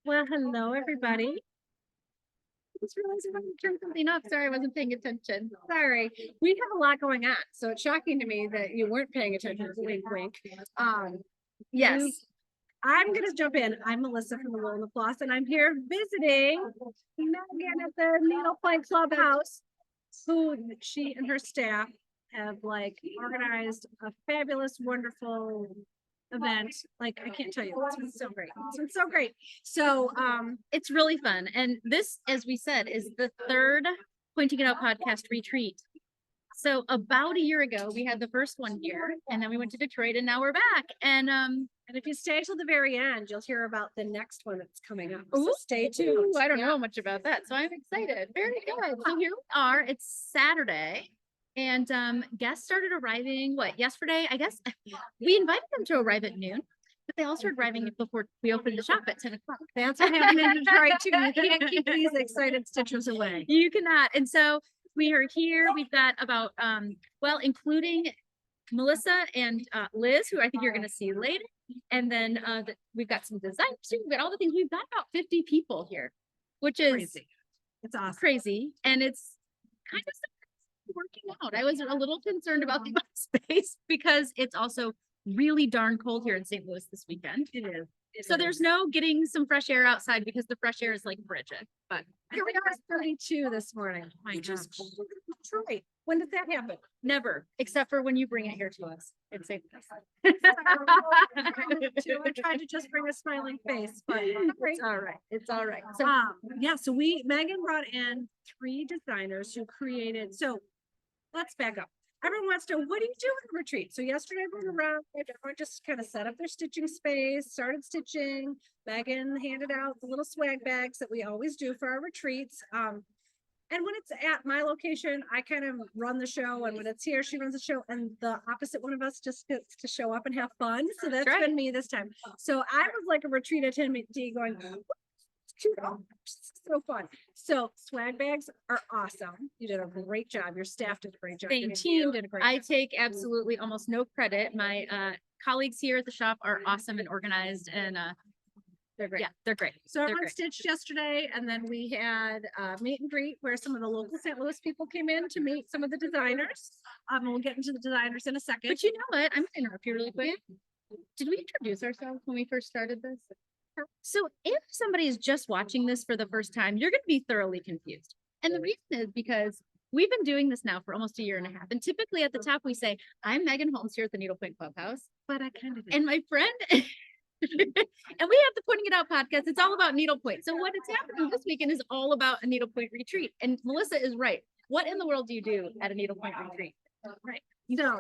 Well, hello, everybody. I just realized I wanted to turn something off. Sorry, I wasn't paying attention. Sorry, we have a lot going on, so it's shocking to me that you weren't paying attention. Wink, wink. Um, Yes. and I'm gonna jump in. I'm Melissa from the Wool and the Floss, and I'm here visiting Megan at the Needlepoint Clubhouse, who she and her staff have like organized a fabulous, wonderful event. Like I can't tell you, it's been so great. It's been so great. So It's really fun. And this, as we said, is the third Pointing It Out podcast retreat. So about a year ago, we had the first one here, and then we went to Detroit, and now we're back. And if you stay till the very end, you'll hear about the next one that's coming up. So Ooh, stay tuned. I don't know much about that, so I'm excited. Very good. So here we are. It's Saturday. And guests started arriving yesterday? I guess we invited them to arrive at noon, but they all started arriving before we opened the shop at 10 o'clock. That's what happened in Detroit too. You can't keep these excited stitchers away. You cannot. And so we are here. We've got about including Melissa and Liz, who I think you're going to see later. And then we've got some designers. We've got all the things. We've got about 50 people here, which is Crazy. It's awesome. crazy. And it's kind of working out. I was a little concerned about the space because it's also really darn cold here in St. Louis this weekend. It is. So there's no getting some fresh air outside because the fresh air is like frigid. But Here we are, 32 this morning. My Which is gosh. Detroit. When did that happen? never, except for when you bring it here to us in St. Louis. I tried to just bring a smiling face, but It's all right. It's all right. So yeah, so Megan brought in 3 designers who created, so let's back up. Everyone wants to know, what do you do at a retreat? So yesterday we were around, everyone just kind of set up their stitching space, started stitching. Megan handed out the little swag bags that we always do for our retreats. And when it's at my location, I kind of run the show, and when it's here, she runs the show, and the opposite one of us just gets to show up and have fun. So that's right. been me this time. So I was like a retreat attendee going, so fun. So swag bags are awesome. You did a great job. Your staff did a great job. Your Thank team you. did a great I job. take absolutely almost no credit. My colleagues here at the shop are awesome and organized, and They're great. yeah, they're great. So They're everyone great. stitched yesterday, and then we had meet and greet where some of the local St. Louis people came in to meet some of the designers. And we'll get into the designers in a second. But you know what? I'm gonna interrupt you really quick. Did we introduce ourselves when we first started this? So if somebody is just watching this for the first time, you're going to be thoroughly confused. And the reason is because we've been doing this now for almost a year and a half. And typically at the top, we say, I'm Megan Holmes here at the Needlepoint Clubhouse. But I kind of And my friend, and we have the Pointing It Out podcast. It's all about needlepoint. So what is happening this weekend is all about a needlepoint retreat. And Melissa is right. What in the world do you do at a needlepoint retreat? right. So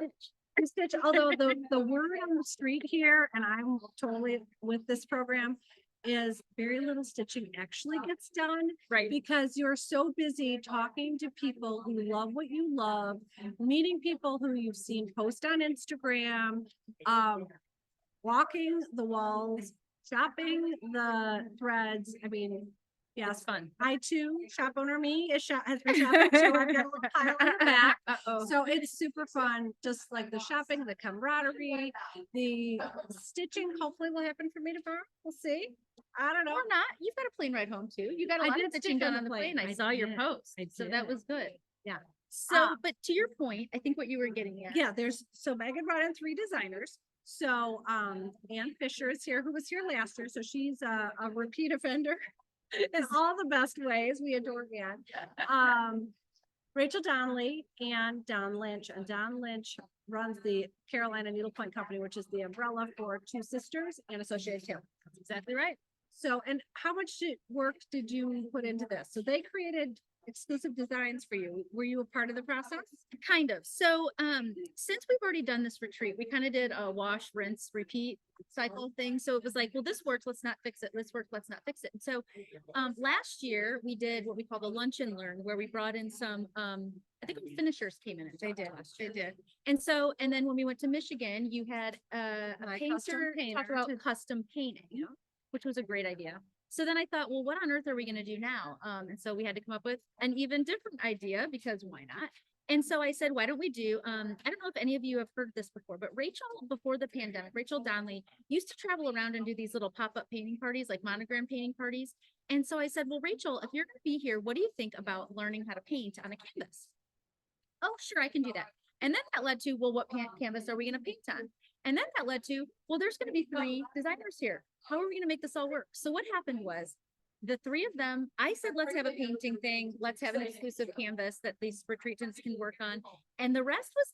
I stitch, although the word on the street here, and I'm totally with this program, is very little stitching actually gets done. Right. Because you're so busy talking to people who love what you love, meeting people who you've seen post on Instagram, walking the walls, shopping the threads. I mean, It's yes, fun. I too, shop owner me has been shopping too. I've got a little pile in the back. Uh-oh. So it's super fun, just like the shopping, the camaraderie, the stitching. Hopefully will happen for me tomorrow. We'll see. I don't know. Or not. You've got a plane ride home too. You got a I lot did of stitching stitch on done on the the plane. plane. I I saw your did. post. I So that did. was good. Yeah. So, but to your point, I think what you were getting at. Yeah, so Megan brought in 3 designers. So Ann Fisher is here, who was here last year. So she's a repeat offender in all the best ways. We adore Ann. Rachel Donnelly and Don Lynch. And Don Lynch runs the Carolina Needlepoint Company, which is the umbrella for Two Sisters and Associated Tailor. That's exactly right. So, and how much work did you put into this? So they created exclusive designs for you. Were you a part of the process? Kind of. So, since we've already done this retreat, we kind of did a wash, rinse, repeat cycle thing. So it was like, well, this works, let's not fix it. This works, let's not fix it. And so, last year we did what we call the lunch and learn, where we brought in some, I think finishers came in. They did. They did. And so, and then when we went to Michigan, you had a custom painter talk painter about to- custom painting, which was a great idea. So then I thought, well, what on earth are we going to do now? And so we had to come up with an even different idea, because why not? And so I said, why don't we do, I don't know if any of you have heard this before, but Rachel, before the pandemic, Rachel Donnelly used to travel around and do these little pop-up painting parties, like monogram painting parties. And so I said, well, Rachel, if you're going to be here, what do you think about learning how to paint on a canvas? Oh, sure, I can do that. And then that led to, well, what canvas are we going to paint on? And then that led to, well, there's going to be 3 designers here. How are we going to make this all work? So what happened was the 3 of them, I said, let's have a painting thing. Let's have an exclusive canvas that these retreatants can work on. And the rest was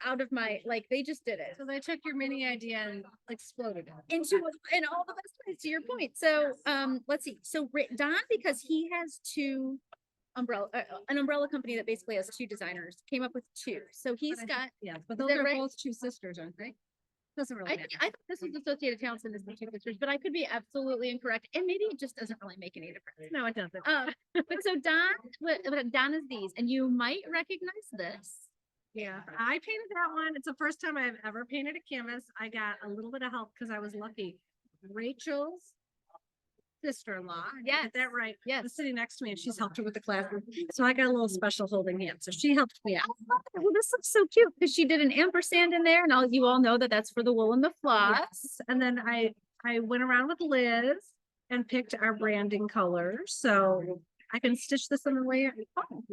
out of my, like, they just did it So they took your mini idea and exploded it. into in all the best ways, to your point. So let's see. So Don, because he has 2 an umbrella company that basically has 2 designers, came up with 2. So he's got, Yeah, but those that are right? both 2 sisters, aren't they? Doesn't really matter. I thought this was Associated Townsend as the 2 pictures, but I could be absolutely incorrect. And maybe it just doesn't really make any difference. No, it doesn't. But so Don is these, and you might recognize this. Yeah, I painted that one. It's the first time I've ever painted a canvas. I got a little bit of help because I was lucky. Rachel's sister-in-law, Yes. get that right, Yes. was sitting next to me and she's helped her with the classroom. So I got a little special holding hand. So she helped me out. Well, this looks so cute because she did an ampersand in there, and you all know that that's for the wool and the floss. Yes. And then I went around with Liz and picked our branding colors. So I can stitch this in the way.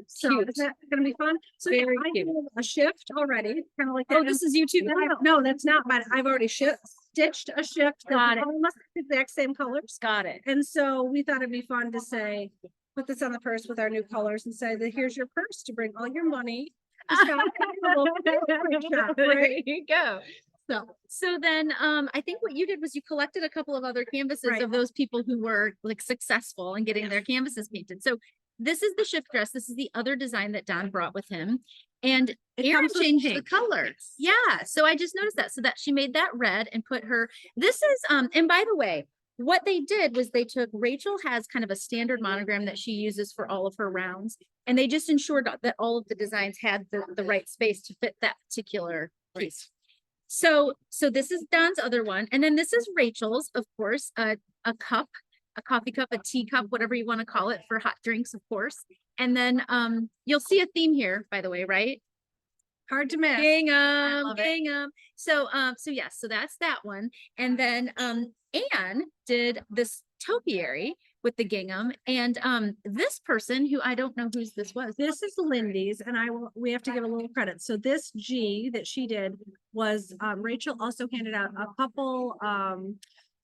So Cute. is that gonna be fun? So yeah, Very I cute. did a shift already, kind of like that. Oh, this is you too. No, that's not, but I've already stitched a shift. Got it. Almost the exact same colors. Got it. And so we thought it'd be fun to say, put this on the purse with our new colors and say that here's your purse to bring all your money. There you go. So then I think what you did was you collected a couple of other canvases Right. of those people who were like successful in getting their canvases painted. So this is the shift dress. This is the other design that Don brought with him. And It Erin comes with changed the pink. colors. Yeah. So I just noticed that. So that she made that red and put her, this is, and by the way, what they did was they took, Rachel has kind of a standard monogram that she uses for all of her rounds. And they just ensured that all of the designs had the right space to fit that particular piece. So this is Don's other one. And then this is Rachel's, of course, a cup, a coffee cup, a tea cup, whatever you want to call it, for hot drinks, of course. And then you'll see a theme here, by the way, right? hard to miss. Gingham, love it. gingham. So yes, so that's that one. And then Anne did this topiary with the gingham. And this person, who I don't know whose this was. This is Lindy's, and we have to give a little credit. So this G that she did was, Rachel also handed out a couple,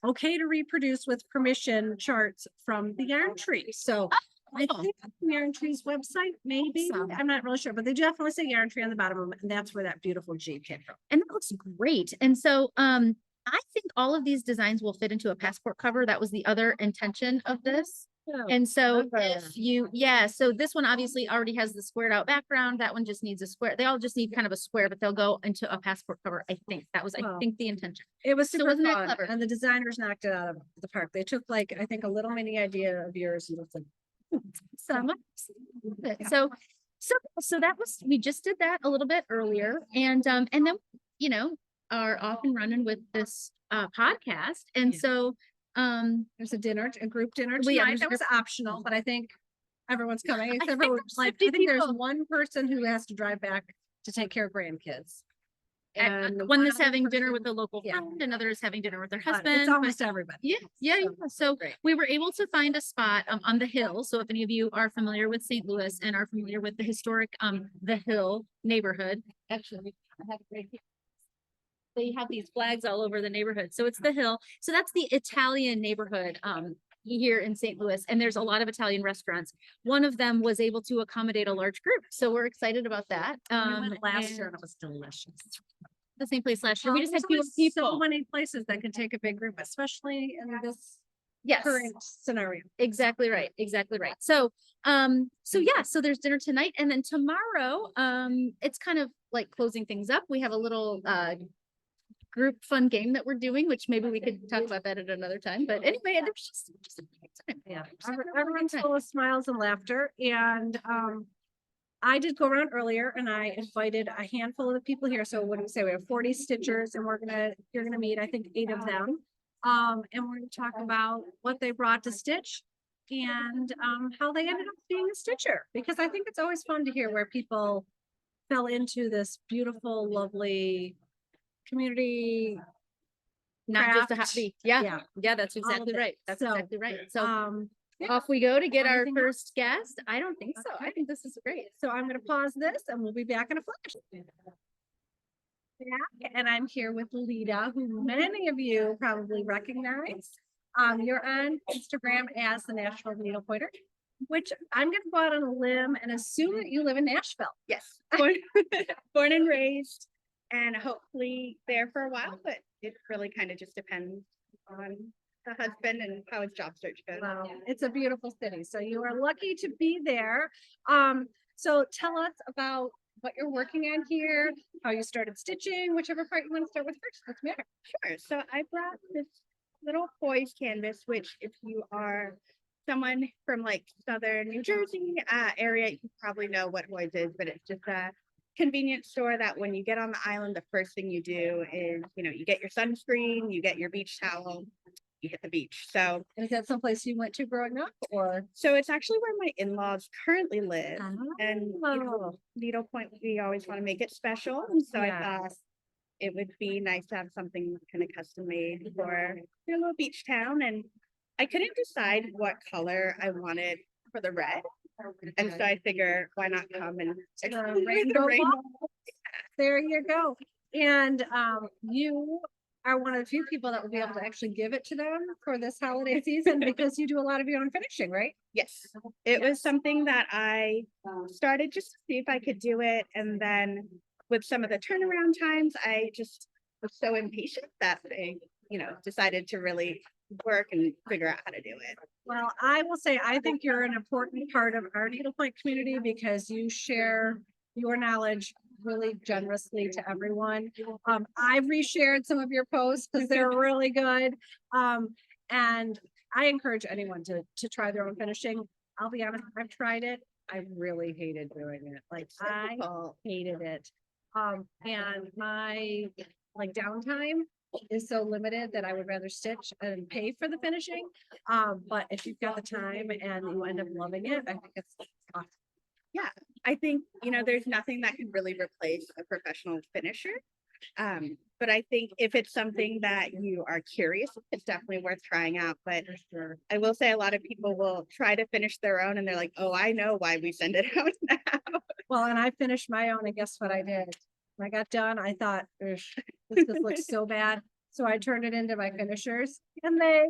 okay to reproduce with permission charts from the Yarn Tree. So I Oh. think Yarn Tree's website, maybe, Awesome. I'm not really sure, but they definitely say Yarn Tree on the bottom of them, and that's where that beautiful G came from. And that looks great. And so I think all of these designs will fit into a passport cover. That was the other intention of this. And so if you, so this one obviously already has the squared out background. That one just needs a square. They all just need kind of a square, but they'll go into a passport cover. I think that was, I Wow. think, the intention. It was So super wasn't that fun, clever? and the designers knocked it out of the park. They took like, I think, a little mini idea of yours and it's like, So that was, we just did that a little bit earlier, and then, are off and running with this podcast. And Yeah. so there's a group dinner Well, yeah, tonight. there's a That was optional, but I think everyone's coming. Except think for there's like, 50 I think there's people. one person who has to drive back to take care of grandkids. And one is other having dinner person- with a local yeah. friend, another is having dinner with their but husband. It's but- almost everybody. Yeah. So great. we were able to find a spot on the hill. So if any of you are familiar with St. Louis and are familiar with the historic the Hill neighborhood, actually, I have it right here. They have these flags all over the neighborhood. So it's the Hill. So that's the Italian neighborhood here in St. Louis, and there's a lot of Italian restaurants. One of them was able to accommodate a large group, so we're excited about that. We went last year and it was delicious. The same place last year. We just had There's fewer only so people. many places that can take a big group, especially in this Yes. current scenario. Exactly right. Exactly right. So so there's dinner tonight, and then tomorrow, it's kind of like closing things up. We have a little group fun game that we're doing, which maybe we could talk about that at another time. But anyway, there's just a great time. Yeah, Just a real fun everyone's time. full of smiles and laughter, and I did go around earlier and I invited a handful of the people here. So what do we say? We have 40 stitchers, and you're gonna meet, I think, 8 of them. And we're gonna talk about what they brought to stitch and how they ended up being a stitcher, because I think it's always fun to hear where people fell into this beautiful, lovely community. Not just a craft. happy. Yeah. Yeah. Yeah, that's all of exactly it. right. That's So, exactly right. So yeah. off we go to get our Anything else? first guest. I don't think so. I think this is great. So I'm gonna pause this and we'll be back in a flash. Back, and I'm here with Lita, who many of you probably recognize. You're on Instagram as the Nashville Needle Pointer, which I'm gonna go out on a limb and assume that you live in Nashville. Yes, born and raised, and hopefully there for a while, but it really kind of just depends on the husband and how his job search goes. Wow, it's a beautiful city. So you are lucky to be there. So tell us about what you're working on here, how you started stitching, whichever part you want to start with first. Doesn't matter. Sure. So I brought this little boys canvas, which if you are someone from like southern New Jersey area, you probably know what Hoy's is, but it's just a convenience store that when you get on the island, the first thing you do is, you get your sunscreen, you get your beach towel, you hit the beach. So And is that someplace you went to growing up, or? it's actually where my in-laws currently live. And Oh, needlepoint, we always want to make it special. And so I yes. thought it would be nice to have something kind of custom made for your little beach town. And I couldn't decide what color I wanted for the red. And so I figure, why not come and explore the rainbow rainbow? there you go. And you are one of the few people that will be able to actually give it to them for this holiday season because you do a lot of your own finishing, right? Yes, it was something that I started just to see if I could do it. And then with some of the turnaround times, I just was so impatient that I, decided to really work and figure out how to do it. Well, I will say, I think you're an important part of our needlepoint community because you share your knowledge really generously to everyone. I've reshared some of your posts because they're really good. And I encourage anyone to try their own finishing. I'll be honest, I've tried it. I really hated doing it. Like I hated it. And my downtime is so limited that I would rather stitch and pay for the finishing. But if you've got the time and you end up loving it, I think it's awesome. Yeah, I think, there's nothing that can really replace a professional finisher. But I think if it's something that you are curious, it's definitely worth trying out. But I will say a lot of people will try to finish their own and they're like, oh, I know why we send it out now. Well, and I finished my own, and guess what I did? When I got done, I thought, this just looks so bad. So I turned it into my finishers and they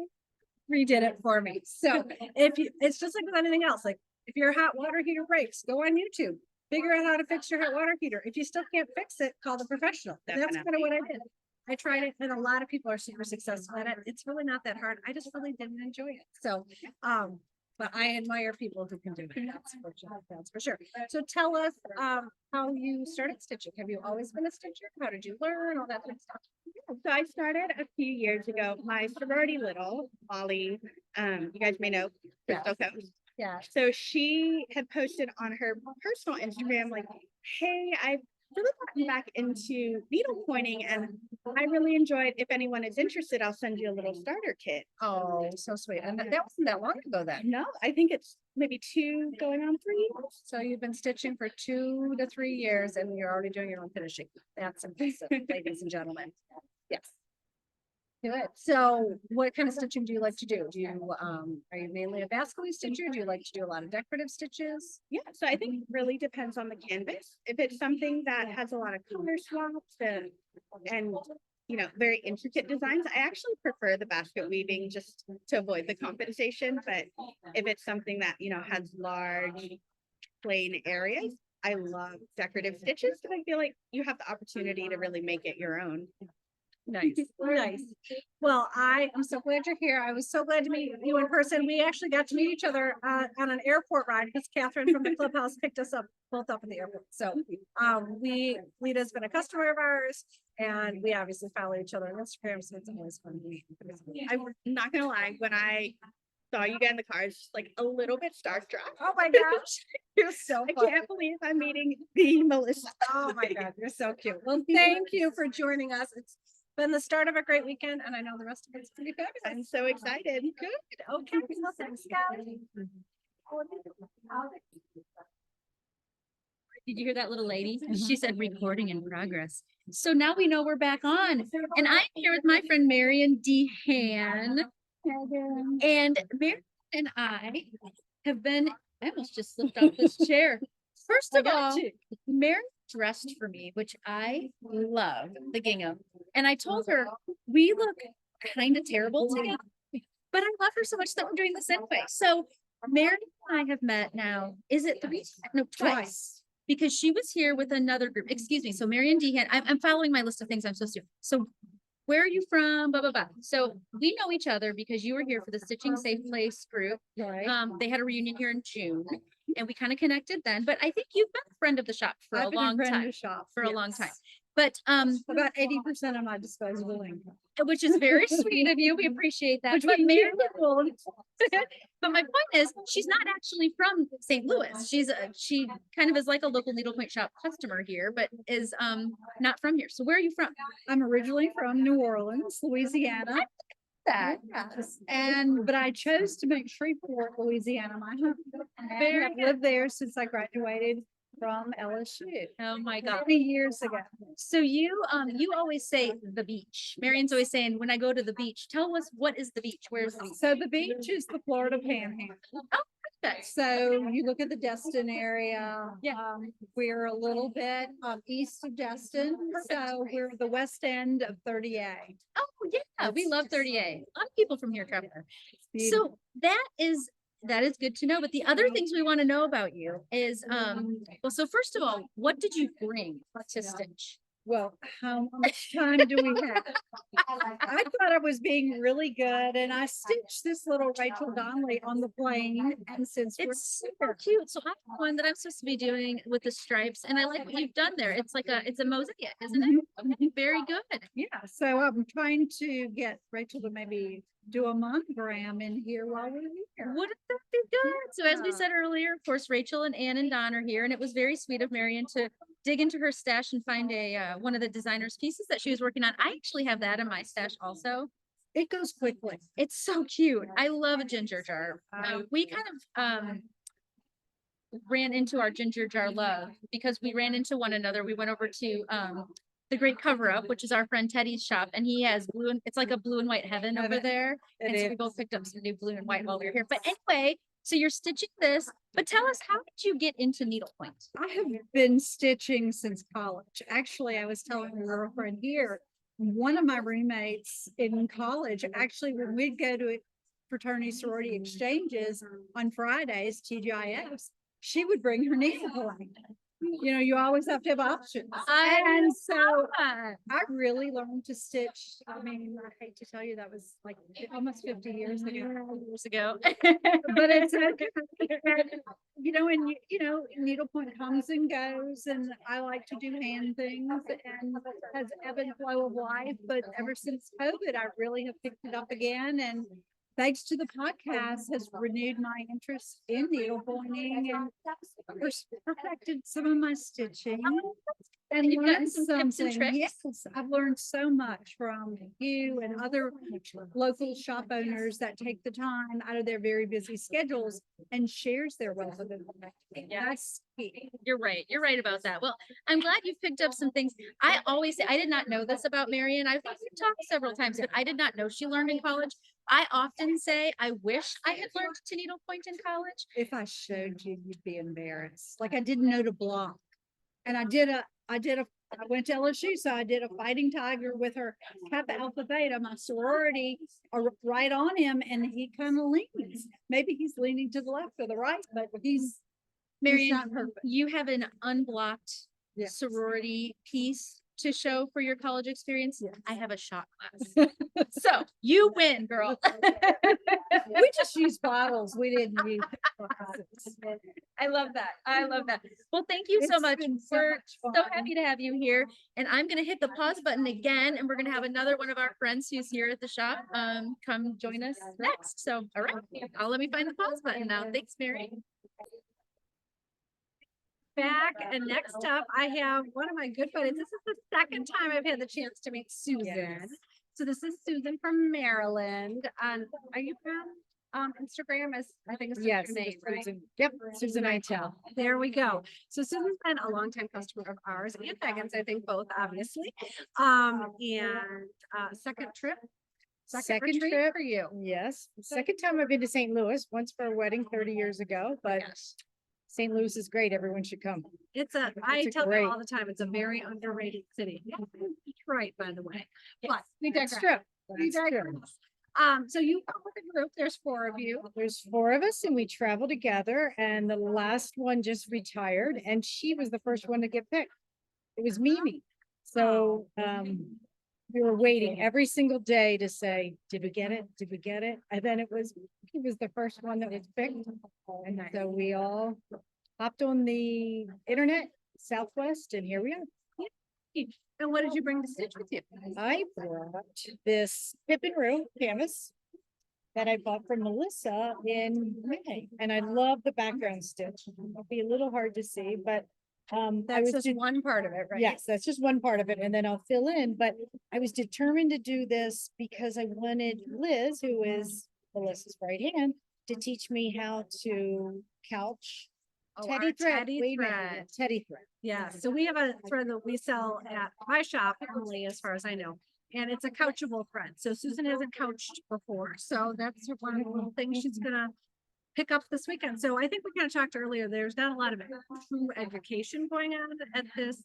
redid it for me. So it's just like with anything else. Like if your hot water heater breaks, go on YouTube, figure out how to fix your hot water heater. If you still can't fix it, call the professional. And that's kind of what I did. I tried it and a lot of people are super successful at it. It's really not that hard. I just really didn't enjoy it. So, but I admire people who can do it. That's for sure. So tell us how you started stitching. Have you always been a stitcher? How did you learn? All that good stuff. So I started a few years ago. My sorority little, Molly, you guys may know, Crystal Coast. Yeah. So she had posted on her personal Instagram, like, hey, I've really gotten back into needle pointing and I really enjoyed, if anyone is interested, I'll send you a little starter kit. Oh, so sweet. And that wasn't that long ago then. No, I think it's maybe 2 going on 3. So you've been stitching for 2 to 3 years and you're already doing your own finishing. That's impressive, ladies and gentlemen. Yes. Good. So what kind of stitching do you like to do? Do you are you mainly a bascule stitcher? Do you like to do a lot of decorative stitches? Yeah, so I think it really depends on the canvas. If it's something that has a lot of color swaps and very intricate designs, I actually prefer the basket weaving just to avoid the compensation. But if it's something that has large plain areas, I love decorative stitches because I feel like you have the opportunity to really make it your own. Nice, nice. Well, I am so glad you're here. I was so glad to meet you in person. We actually got to meet each other on an airport ride because Catherine from the clubhouse picked us up both up in the airport. So Lita's been a customer of ours and we obviously follow each other on Instagram. So it's always fun to meet. I'm not gonna lie, when I saw you get in the car, it's just like a little bit starstruck. Oh my gosh, you're so I fun. can't believe I'm meeting the Melissa. Oh my God, you're so cute. Well, thank you for joining us. It's been the start of a great weekend, and I know the rest of it's pretty fabulous. I'm so excited. Good. Okay. Well, thanks, guys. Did you hear that little lady? She said recording in progress. So now we know we're back on. And I'm here with my friend Marion Dehan. And Marion and I have been, I almost just slipped off this chair. First of all, Marion dressed for me, which I love, the gingham. And I told her, we look kind of terrible together, but I love her so much that we're doing this anyway. So Marion and I have met now, is it 3 times? No, twice. Because she was here with another group. Excuse me. So Marion Dehan, I'm following my list of things I'm supposed to. So where are you from? Blah, blah, blah. So we know each other because you were here for the Stitching Safe Place group. Right. They had a reunion here in June and we kind of connected then, but I think you've been a friend of the shop for a long time, for a long time. But about 80% of my disposable income. which is very sweet of you. We appreciate that. But Marion, but my point is, she's not actually from St. Louis. She kind of is like a local needlepoint shop customer here, but is not from here. So where are you from? I'm originally from New Orleans, Louisiana. But I chose to make Shreveport, Louisiana, my home. And I've lived there since I graduated from LSU. Oh my God. Many years ago. So you always say the beach. Marion's always saying, when I go to the beach, tell us what is the beach? Where's the beach? So the beach is the Florida Panhandle. Oh, perfect. So you look at the Destin area. Yeah. We're a little bit east of Destin. So we're the west end of 30A. Oh yeah, we love 30A. A lot of people from here travel there. Beautiful. So that is good to know. But the other things we want to know about you is well, so first of all, what did you bring to Stitch? Well, how much time do we have? I thought I was being really good and I stitched this little Rachel Donnelly on the plane. And since It's super cute. So I have one that I'm supposed to be doing with the stripes, and I like what you've done there. It's like it's a mosaic, isn't it? Very good. yeah, so I'm trying to get Rachel to maybe do a monogram in here while we're here. Wouldn't that be good? So as we said earlier, of course, Rachel and Ann and Don are here, and it was very sweet of Marion to dig into her stash and find one of the designer's pieces that she was working on. I actually have that in my stash also. It goes quickly. It's so cute. I love a ginger jar. We kind of ran into our ginger jar love because we ran into one another. We went over to the Great Cover Up, which is our friend Teddy's shop, and he has blue and it's like a blue and white heaven over there. And so we both picked up some new blue and white while we were here. But anyway, so you're stitching this, but tell us, how did you get into needlepoint? I have been stitching since college. Actually, I was telling a girlfriend here, one of my roommates in college, actually, when we'd go to fraternity sorority exchanges on Fridays, TGIFs, she would bring her needlepoint. You know, you always have to have options. And so I really learned to stitch. I mean, I hate to tell you, that was like almost 50 years ago. But it's okay. You know, and needlepoint comes and goes, and I like to do hand things and has ebb and flow of life. But ever since COVID, I really have picked it up again, and thanks to the podcast, has renewed my interest in needlepointing and perfected some of my stitching. And you've gotten learned some tips and something. tricks? Yes, I've learned so much from you and other local shop owners that take the time out of their very busy schedules and shares their wealth of information. That's key. You're right. You're right about that. Well, I'm glad you've picked up some things. I always say, I did not know this about Marion. I think we've talked several times, but I did not know she learned in college. I often say, I wish I had learned to needlepoint in college. If I showed you, you'd be embarrassed. Like I didn't know to block. And I went to LSU, so I did a fighting tiger with her Kappa Alpha Beta, my sorority, right on him, and he kind of leans. Maybe he's leaning to the left or the right, but he's Marion, not perfect. you have an unblocked Yes. sorority piece to show for your college experience. Yes. I have a shot glass. So you win, girl. We just used bottles. We didn't use glasses. I love that. I love that. Well, thank you so It's much. been so We're much so fun. happy to have you here. And I'm going to hit the pause button again, and we're going to have another one of our friends who's here at the shop come join us next. So, all right, I'll let me find the pause button now. Thanks, Mary. Back, and next up I have one of my good buddies. This is the second time I've had the chance to meet Susan. Yes. So this is Susan from Maryland. Are you from? Instagram is, I think it's Yes, your name, right? Susan. Yep, Susan Itel. There we go. So Susan's been a longtime customer of ours and Megan's, I think both, obviously. Second trip. Second retreat trip. for you. Yes, second time I've been to St. Louis, once for a wedding 30 years ago, but St. Louis is great. Everyone should come. I a tell them great- all the time, it's a very underrated city. Detroit, by the way. But we That's digress. true. We That's true. digress. So you come with a group, there's 4 of you. There's 4 of us and we travel together and the last one just retired and she was the first one to get picked. It was Mimi. So, we were waiting every single day to say, did we get it? Did we get it? And then he was the first one that was picked. And so we all hopped on the internet, Southwest, and here we are. And what did you bring to stitch with you? I brought this Pip and Rue canvas that I bought from Melissa in May, and I love the background stitch. It'll be a little hard to see, but I That's was just one part of it, right? yes, that's just one part of it, and then I'll fill in. But I was determined to do this because I wanted Liz, who is Melissa's right hand, to teach me how to couch Oh, teddy our thread. teddy Wait a minute, thread. teddy thread. Yeah, so we have a thread that we sell at my shop, only as far as I know. And it's a couchable thread. So Susan hasn't couched before. So that's one of the little things she's gonna pick up this weekend. So I think we kind of talked earlier, there's not a lot of true education going on at this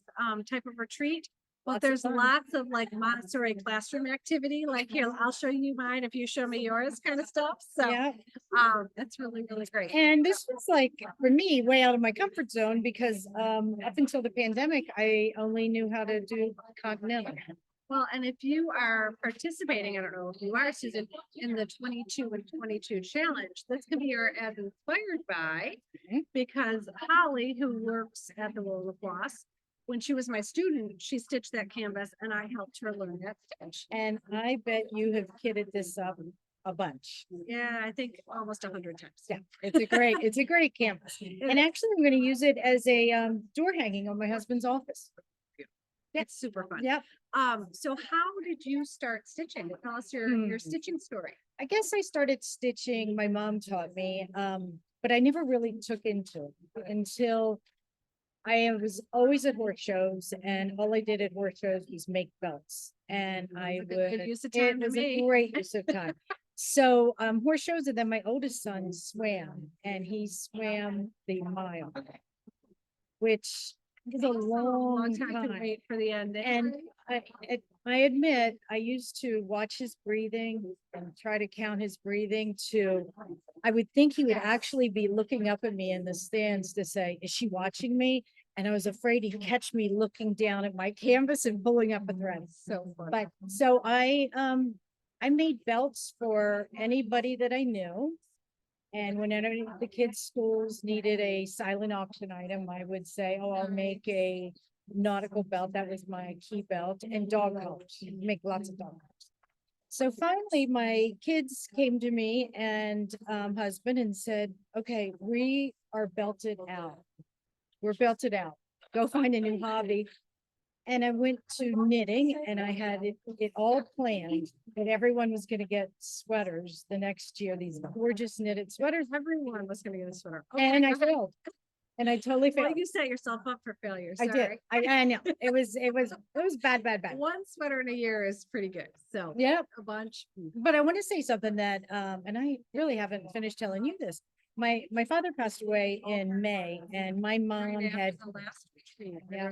type of retreat. But Lots of there's fun. lots of like Montessori classroom activity, like here, I'll show you mine if you show me yours kind of stuff. So Yeah. that's really, really great. And this was like, for me, way out of my comfort zone because up until the pandemic, I only knew how to do continental. Well, and if you are participating, I don't know if you are, Susan, in the 22 and 22 challenge, that's gonna be your as inspired by, Mhm. because Holly, who works at the World of Floss, when she was my student, she stitched that canvas and I helped her learn that stitch. And I bet you have kitted this up a bunch. Yeah, I think almost 100 times. Yeah, it's a great canvas. And actually, I'm gonna use it as a door hanging on my husband's office. It's super fun. Yep. So how did you start stitching? Tell us your stitching story. I guess I started stitching, my mom taught me, but I never really took into it until I was always at horse shows and all I did at horse shows was make belts. And I Good would, use of it time to was a me. great use of time. So, horse shows, and then my oldest son swam and he swam the mile, which is a long time to time. wait for the ending. And I admit, I used to watch his breathing and try to count his breathing I would think he would actually be looking up at me in the stands to say, is she watching me? And I was afraid he'd catch me looking down at my canvas and pulling up a thread. So fun. But so I made belts for anybody that I knew. And whenever the kids' schools needed a silent auction item, I would say, oh, I'll make a nautical belt. That was my key belt, and dog collars. Make lots of dog collars. So finally, my kids came to me and husband and said, okay, we are belted out. We're belted out. Go find a new hobby. And I went to knitting and I had it all planned that everyone was going to get sweaters the next year, these gorgeous knitted sweaters. Everyone was gonna get a sweater. And I go ahead. failed. And I totally Well, failed. you set yourself up for failure. I did. Sorry. I know. It was bad. One sweater in a year is pretty good. So Yep. a bunch. But I want to say something that, and I really haven't finished telling you this. My father passed away in May and my mom Right after had, the last retreat. Yeah.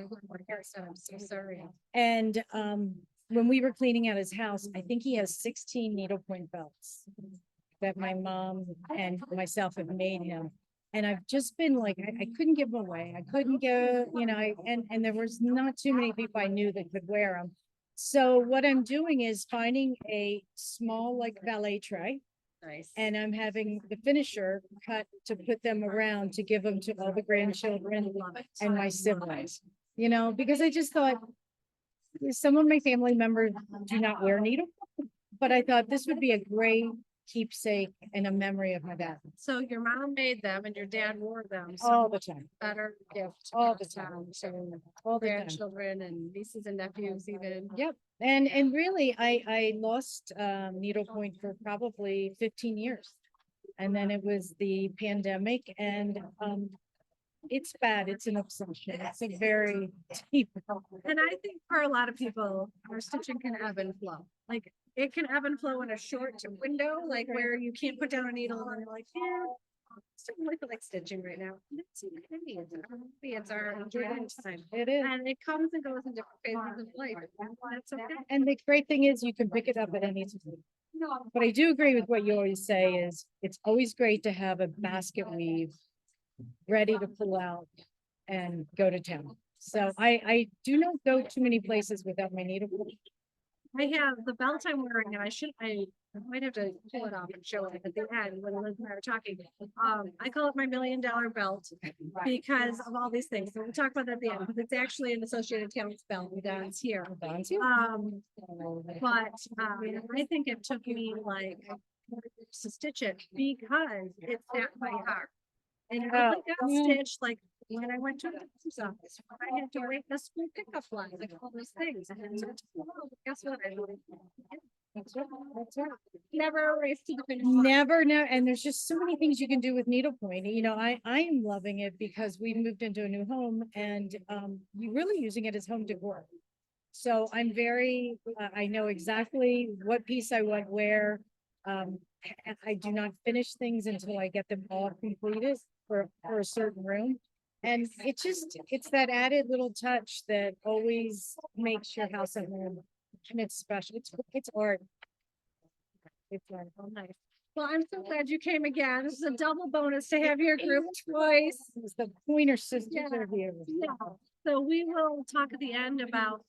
I'm so sorry. and, when we were cleaning out his house, I think he has 16 needlepoint belts that my mom and myself have made him. And I've just been like, I couldn't give them away. I couldn't go, and there was not too many people I knew that could wear them. So what I'm doing is finding a small like ballet tray. Nice. And I'm having the finisher cut to put them around to give them to all the grandchildren Love it. and my siblings. Because I just thought some of my family members do not wear needle, but I thought this would be a great keepsake and a memory of my dad So your mom made them and your dad wore them. So all the time, better gift. all the pass time. down to all the time. grandchildren and nieces and nephews even. Yep. And really, I lost needlepoint for probably 15 years. And then it was the pandemic and, it's bad. It's an obsession. It's a very deep. And I think for a lot of people, our stitching can ebb and flow. Like it can ebb and flow in a short window, like where you can't put down a needle and you're like, yeah, I still really feel like stitching right now. It's okay. It's our enjoyment time. It is. And it comes and goes in different phases of life. And that's okay. And the great thing is you can pick it up at any time. But I do agree with what you always say is it's always great to have a basket weave ready to pull out and go to town. So I do not go too many places without my needle. I have the belt I'm wearing and I might have to pull it off and show it at the end when Liz and I were talking. I call it my $1 million belt because of all these things. So we'll talk about that at the end, because it's actually an Associated Talents belt that's here. Don's here. But I think it took me like to stitch it because it's at my heart. And it only got stitched like when I went to the doctor's office, I had to wait the school pickup line, like all those things. And so, guess what? That's right. That's right. Never a race to the finish line. Never know. And there's just so many things you can do with needlepoint. You know, I am loving it because we moved into a new home and you're really using it as home decor. So I'm very, I know exactly what piece I want where. And I do not finish things until I get them all completed for a certain room. And it's that added little touch that always makes your house a home. And it's special. It's art. It's art. Oh, nice. Well, I'm so glad you came again. This is a double bonus to have your group twice. It's the Pointer Sisters Yeah. are here. Yeah. So we will talk at the end about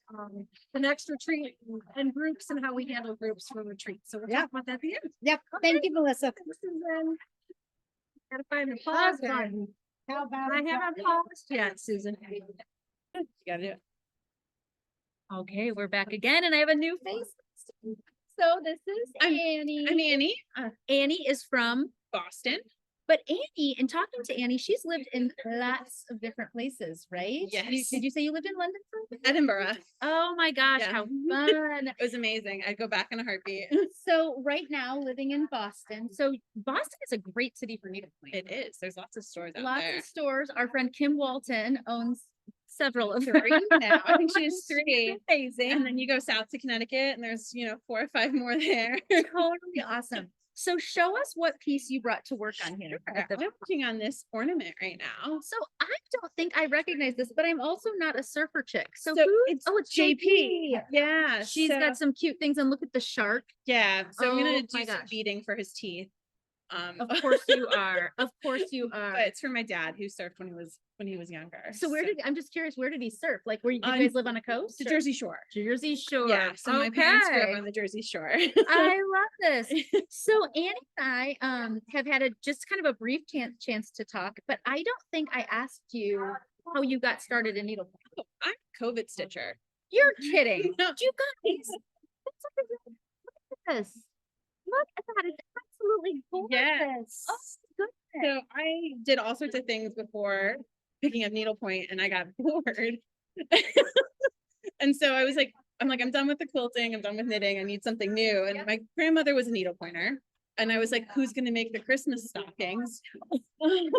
the next retreat and groups and how we handle groups for retreats. So we'll talk about that at the end. Yep. Thank you, Melissa. Susan. Gotta find the pause button. How about? I haven't paused yet, Susan. You gotta do it. Okay, we're back again and I have a new face. So this is Annie. I'm Annie, Annie is from Boston. But Annie, in talking to Annie, she's lived in lots of different places, right? Yes. Did you say you lived in London for a bit? Edinburgh. Oh my gosh, Yeah. how fun. It was amazing. I'd go back in a heartbeat. So right now living in Boston. So Boston is a great city for needlepoint. It is. There's lots of stores out Lots there. of stores. Our friend Kim Walton owns several of them. 3 now. I think she has 3. Amazing. And then you go south to Connecticut and there's, 4 or 5 more there. Totally awesome. So show us what piece you brought to work on here. I'm working on this ornament right now. So I don't think I recognize this, but I'm also not a surfer chick. So, So who? it's Oh, it's JP. JP. Yeah. She's so- got some cute things, and look at the shark. Yeah. So I'm Oh gonna my do some gosh. beading for his teeth. Of course you are. Of course you are. But it's for my dad who surfed when he was younger. So I'm just curious, where did he surf? Like, where you On guys live on a coast? the or- Jersey Shore. Jersey Shore. Yeah. So my parents grew up Okay. on the Jersey Shore. I love this. So Annie and I have had just kind of a brief chance to talk, but I don't think I asked you how you got started in needlepoint. I'm a COVID stitcher. You're kidding. No. You guys, look at this. Look at that. It's absolutely gorgeous. Yes. Oh, goodness. So I did all sorts of things before picking up needlepoint and I got bored. And so I was like, I'm done with the quilting. I'm done with knitting. I need something new. And my grandmother was a needlepointer. And I was like, who's going to make the Christmas stockings?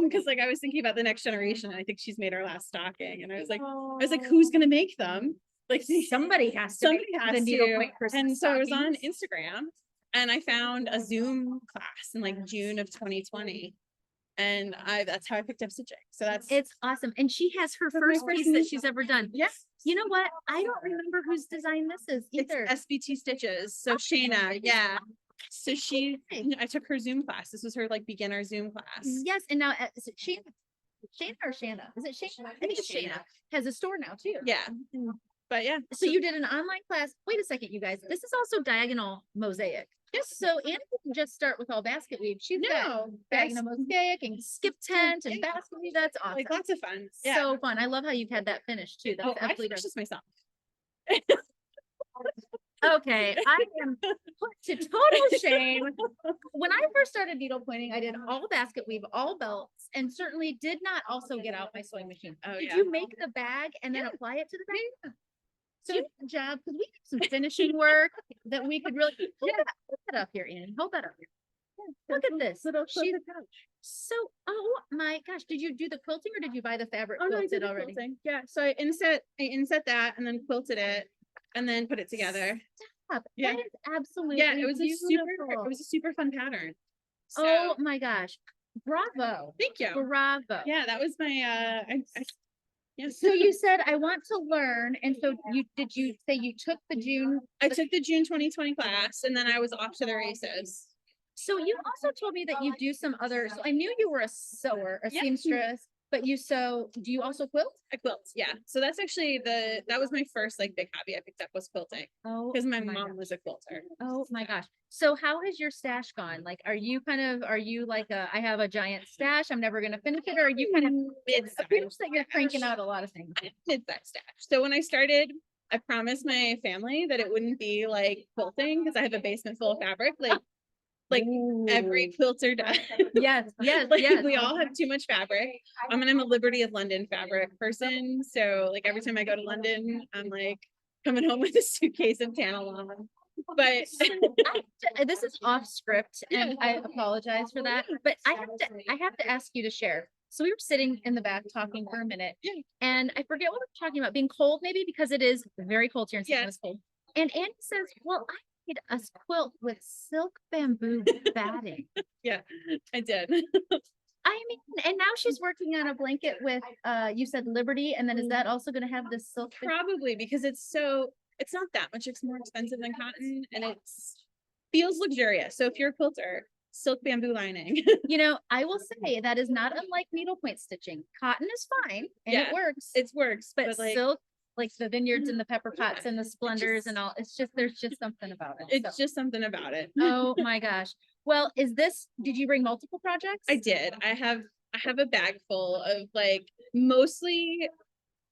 Because I was thinking about the next generation. And I think she's made her last stocking. And I was like, who's going to make them? Like Somebody has to. somebody make has the to. needlepoint Christmas And so I was on stockings. Instagram and I found a Zoom class in like June of 2020. And that's how I picked up stitching. So that's It's awesome. And she has her my first first piece that needle- she's ever done. yes. You know what? I don't remember whose design this is either. It's SBT Stitches. So Shayna, yeah. So Okay. I took her Zoom class. This was her like beginner Zoom class. Yes, and now is it Shayna? Shayna or Shanna? Is it Shayna? I think it's Shayna. Has a store now too. Yeah. But yeah. So you did an online class. Wait a second, you guys. This is also diagonal mosaic. So Annie didn't just start with all basket weave. She's got No, diagonal mosaic and skip tent and basket weave. That's awesome. like lots of fun. Yeah. So fun. I love how you've had that finished too. That's Oh, I absolutely finished this myself. okay. I am put to total shame. When I first started needle pointing, I did all basket weave, all belts, and certainly did not also get out my sewing machine. Oh Did yeah. you make the bag and then apply it to the bag? So good job, because we have some finishing work that we could really hold that up here, Annie. Hold that up here. Look at this. Little She's quilted pouch. so, oh my gosh, did you do the quilting or did you buy the fabric Oh, no, I quilted did the already? quilting. Yeah, so I inset that and then quilted it and then put it together. Stop. Yeah. That is absolutely Yeah, it was beautiful. a super fun pattern. Oh So, my gosh. Bravo. thank you. Bravo. Yeah, that was my, yeah. So you said, I want to learn. And so did you say you took the June? I took the June 2020 class and then I was off to the races. So you also told me that you do some other, so I knew you were a sewer, a Yeah. seamstress, but you sew, do you also quilt? I quilt, yeah. So that's actually that was my first like big hobby I picked up was quilting Oh, because my my mom was a quilter. Oh my gosh. So how has your stash gone? Like, are you like I have a giant stash, I'm never gonna finish it, or are you kind of Mid-size. appears that you're cranking out a lot of things? Mid-size stash. So when I started, I promised my family that it wouldn't be like quilting because I have a basement full of fabric, like every quilter does. Yes, yes, Like yes. we all have too much fabric. I'm a Liberty of London fabric person. So like every time I go to London, I'm like coming home with a suitcase of Tantalon. But This is off script and I apologize for that, but I have to ask you to share. So we were sitting in the back talking for a minute Yeah. and I forget what we were talking about, being cold maybe because it is very cold here in San Yes. Francisco. And Annie says, well, I made a quilt with silk bamboo batting. yeah, I did. I mean, and now she's working on a blanket with, you said Liberty, and then is that also gonna have the silk? Probably because it's not that much more expensive than cotton and it's feels luxurious. So if you're a quilter, silk bamboo lining. You know, I will say that is not unlike needlepoint stitching. Cotton is fine and Yeah, it works, it works, but like silk, like the vineyards and the pepper Yeah, pots and the splendors and all, there's just something about it. it's So, just something about it. oh my gosh. Well, did you bring multiple projects? I did. I have a bag full of like mostly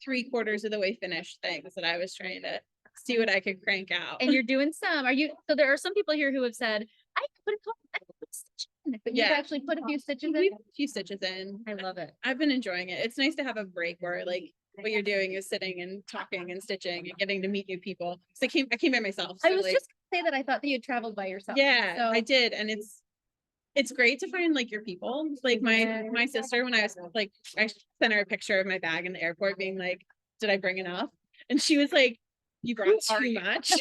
3/4 of the way finished things that I was trying to see what I could crank out. And you're doing some, so there are some people here who have said, I could put a stitch in it, but you've Yeah. actually put a few stitches in. We've a few stitches in. I love it. I've been enjoying it. It's nice to have a break where like what you're doing is sitting and talking and stitching and getting to meet new people. So I came by myself. I so, was like, just gonna say that I thought that you had traveled by yourself. yeah, So I did. And it's great to find like your people. Like my sister, when I was like, I sent her a picture of my bag in the airport being like, did I bring enough? And she was like, you brought too much.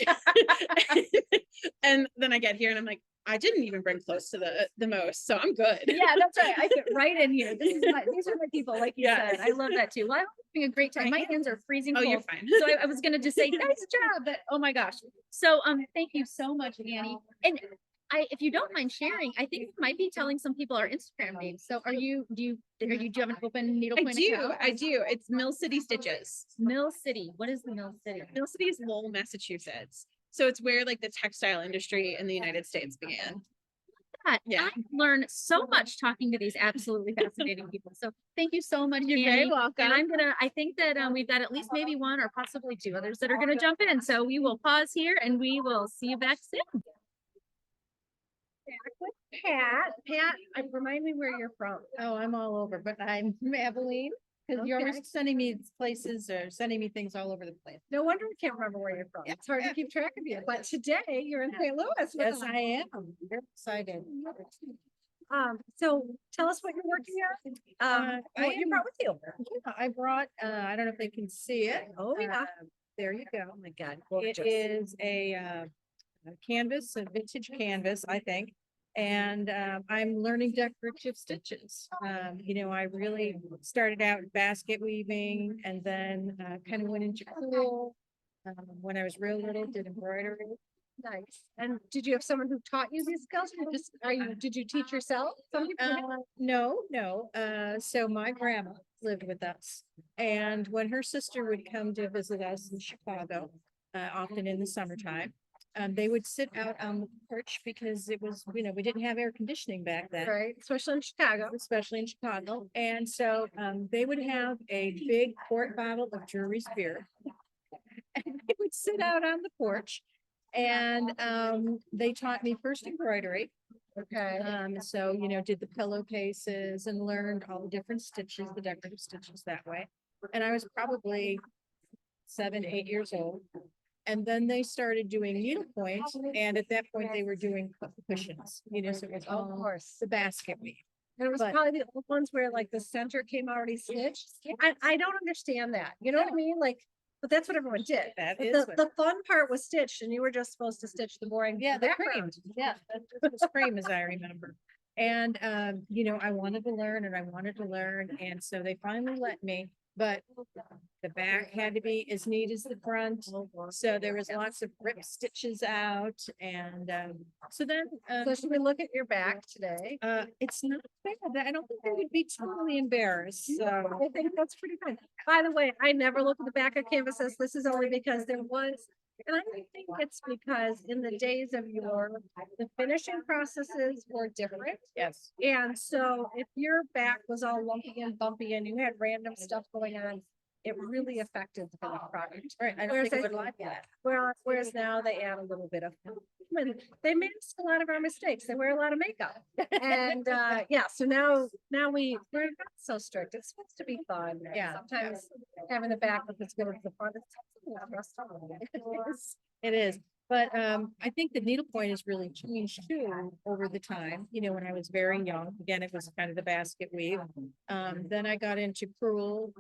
And then I get here and I'm like, I didn't even bring close to the most, so I'm good. yeah, that's right. I fit right in here. These are my people, like you Yeah. said. I love that too. Well, I'm having a great time. My hands are freezing Oh, cold. you're fine. So I was gonna just say, nice job, but oh my gosh. So thank you so much, Annie. And if you don't mind sharing, I think you might be telling some people our Instagram name. So do you have an open needlepoint account? I do. It's Mill City Stitches. Mill City. What is the Mill City? Mill City is Lowell, Massachusetts. So it's where like the textile industry in the United States began. Yeah. I learned so much talking to these absolutely fascinating people. So thank you so much. You're very Annie. welcome. And I think that we've got at least maybe one or possibly two others that are going to jump in. So we will pause here and we will see you back soon. Pat, remind me where you're from. Oh, I'm all over, but I'm from Abilene. Cause you're always Okay. sending me places or sending me things all over the place. No wonder I can't remember where you're from. It's hard to keep track of you, but today you're in St. Louis. with Yes, us. I am. Very excited. So tell us what you're working on. What you am- brought with you. Yeah, I brought, I don't know if they can see it. Oh, yeah. There you go. Oh my God. It is a canvas, a vintage canvas, I think. And I'm learning decorative stitches. I really started out basket weaving and then kind of went into crewel. When I was real little, did embroidery. Nice. And did you have someone who taught you these skills? Did you teach yourself? Some people do. No. So my grandma lived with us. And when her sister would come to visit us in Chicago, often in the summertime, they would sit out on the porch because it was, we didn't have air conditioning back then. Right, especially in Chicago. Especially in Chicago. And so they would have a big quart bottle of Drury's beer. And they would sit out on the porch. And they taught me first embroidery. Okay. So, did the pillowcases and learned all the different stitches, the decorative stitches that way. And I was probably 7, 8 years old. And then they started doing needlepoint, and at that point they were doing cushions, so it was Of all course. the basket weave. And it was But- probably the old ones where like the center came already stitched. I don't understand that. You know what I mean? Like, but that's what everyone did. That But is the fun part was stitched and you were just supposed to stitch the boring. Yeah, the cream. background. Yeah, that was cream as I remember. And, I wanted to learn and I wanted to learn. And so they finally let me, but the back had to be as neat as the front. So there was lots of rip stitches out and, so then, So should we look at your back today? it's not bad. I don't think I would be totally embarrassed. So, I think that's pretty good. By the way, I never look at the back of canvases. This is only because there was, and I think it's because in the days of the finishing processes were different. yes. And so if your back was all lumpy and bumpy and you had random stuff going on, it really affected the finished product. Right. I don't Whereas think I I- would like that. Whereas now they add a little bit of, they mask a lot of our mistakes. They wear a lot of makeup. And yeah, so now we're not so strict. It's supposed to be fun. and Yeah. Sometimes having the back look as good as the front. It's It is, but I think the needlepoint has really changed too over the time, when I was very young, again, it was kind of the basket weave. Then I got into crewel,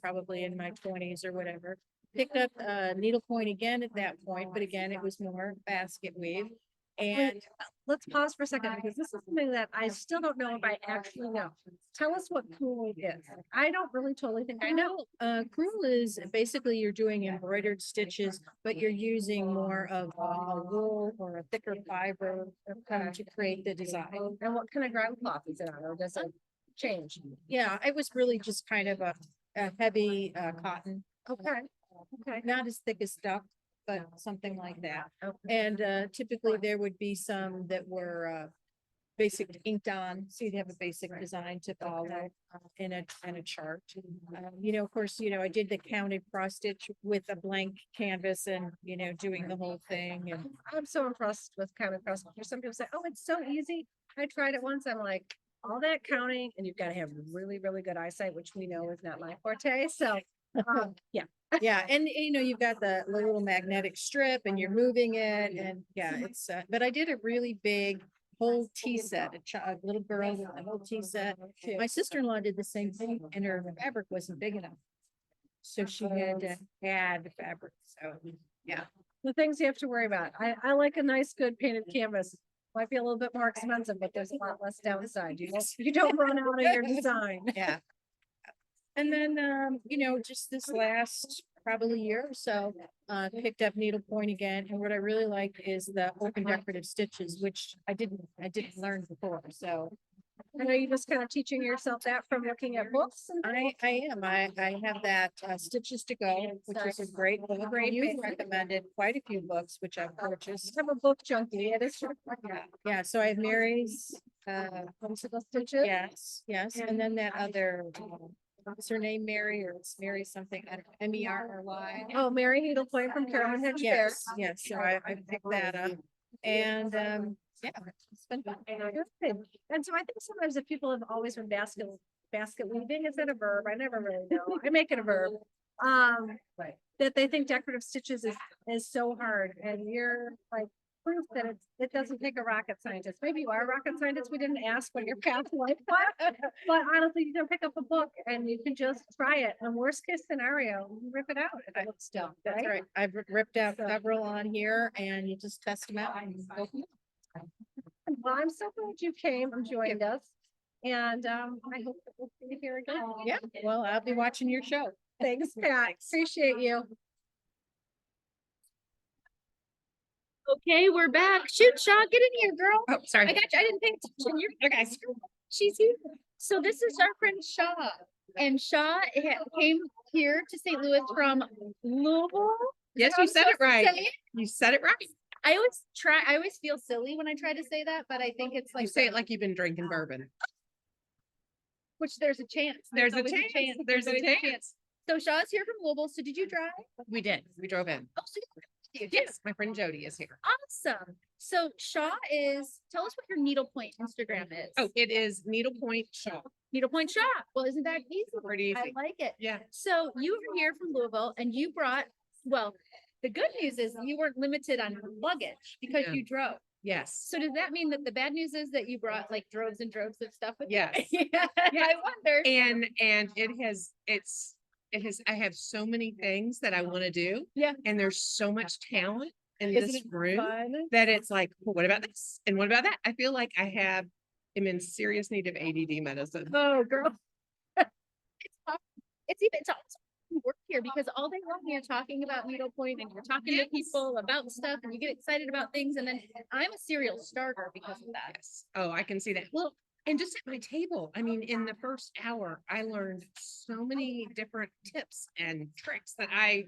probably in my twenties or whatever. Picked up needlepoint again at that point, but again, it was more basket weave. And Let's pause for a second because this is something that I still don't know if I actually know. Tell us what cool is. I don't really totally think I know. crewel is basically you're doing embroidered stitches, but you're using more of a wool or a thicker fiber to create the design. And what kind of ground cloth is it on, or does it change? Yeah, it was really just kind of a heavy cotton, Okay, okay. not as thick as duck, but something like that. Okay. And typically there would be some that were basic inked on, so you'd have a basic design to follow in a chart. Of course, I did the counted cross stitch with a blank canvas and, doing the whole thing and I'm so impressed with counting cross. Some people say, oh, it's so easy. I tried it once. I'm like, all that counting and you've got to have really, really good eyesight, which we know is not my forte. So, yeah. yeah, and you've got the little magnetic strip and you're moving it and yeah, it's, but I did a really big whole tea set, a little girl with a whole tea set. My sister-in-law did the same thing and her fabric wasn't big enough. So she had to add the fabric, so, yeah. The things you have to worry about. I like a nice, good painted canvas. Might be a little bit more expensive, but there's a lot less downside. You don't run out of your design. Yeah. And then, just this last probably year or so, picked up needlepoint again. And what I really like is the open decorative stitches, which I didn't learn before. So And are you just kind of teaching yourself that from looking at books? And I am. I have that Stitches to Go, which is a greght book. Great You've book. recommended quite a few books, which I've purchased. I'm a book junkie. It is. Yeah, so I have Mary's, Whimsical stitches. yes, and then that other, what's her name, Mary, or it's Mary something, I don't know, MERRY. Oh, Mary Needlepoint from Carolyn Hedge Fair. Yes, so I picked that up. And, yeah, it's been fun. Good. And so I think sometimes if people have always been basket weaving, is that a verb? I never really know. I make it a verb. That they think decorative stitches is so hard and you're like proof that it doesn't take a rocket scientist. Maybe you are a rocket scientist. We didn't ask what your path life was, but honestly, you can pick up a book and you can just try it. And worst case scenario, you rip it out if it looks dumb, That's right? right. I've ripped out several on here and you just test them out and go from there. Well, I'm so glad you came and joined us. And I hope that we'll see you here again. Yeah, well, I'll be watching your show. Thanks, Pat. Appreciate you. Okay, we're back. Shoot, Shaw, get in here, girl. Oh, sorry. I got you. I didn't pay attention. Okay. She's here. So this is our friend Shaw. And Shaw came here to St. Louis from Louisville. Yes, How you I'm said it supposed to right. say it? You said it right. I always feel silly when I try to say that, but I think it's You like, say it like you've been drinking bourbon. which there's a chance. There's a always chance. There's a always chance. So Shaw's here from Louisville. So did you drive? We did. We drove in. Oh, so you Yes, my friend Jody is here. Awesome. So Shaw tell us what your needlepoint Instagram is. Oh, it is needlepoint shaw. Needlepoint Shaw. Well, isn't that easy? Pretty I easy. like it. Yeah. So you were here from Louisville and you brought, well, The good news is you weren't limited on luggage because Yeah. you drove. Yes. So does that mean that the bad news is that you brought like droves and droves of stuff with you? Yes. Yeah, I wonder. And it has, I have so many things that I want to do. Yeah. And there's so much talent in Isn't this it room fun? that it's like, well, what about this? And what about that? I feel like am in serious need of ADD medicine. Oh, girl. It's tough. It's also work here because all day long you're talking about needlepoint and you're talking to people about stuff and you get excited about things. And then I'm a serial starter because of that. Yes. Oh, I can see that. Well, and just at my table, I mean, in the first hour, I learned so many different tips and tricks that I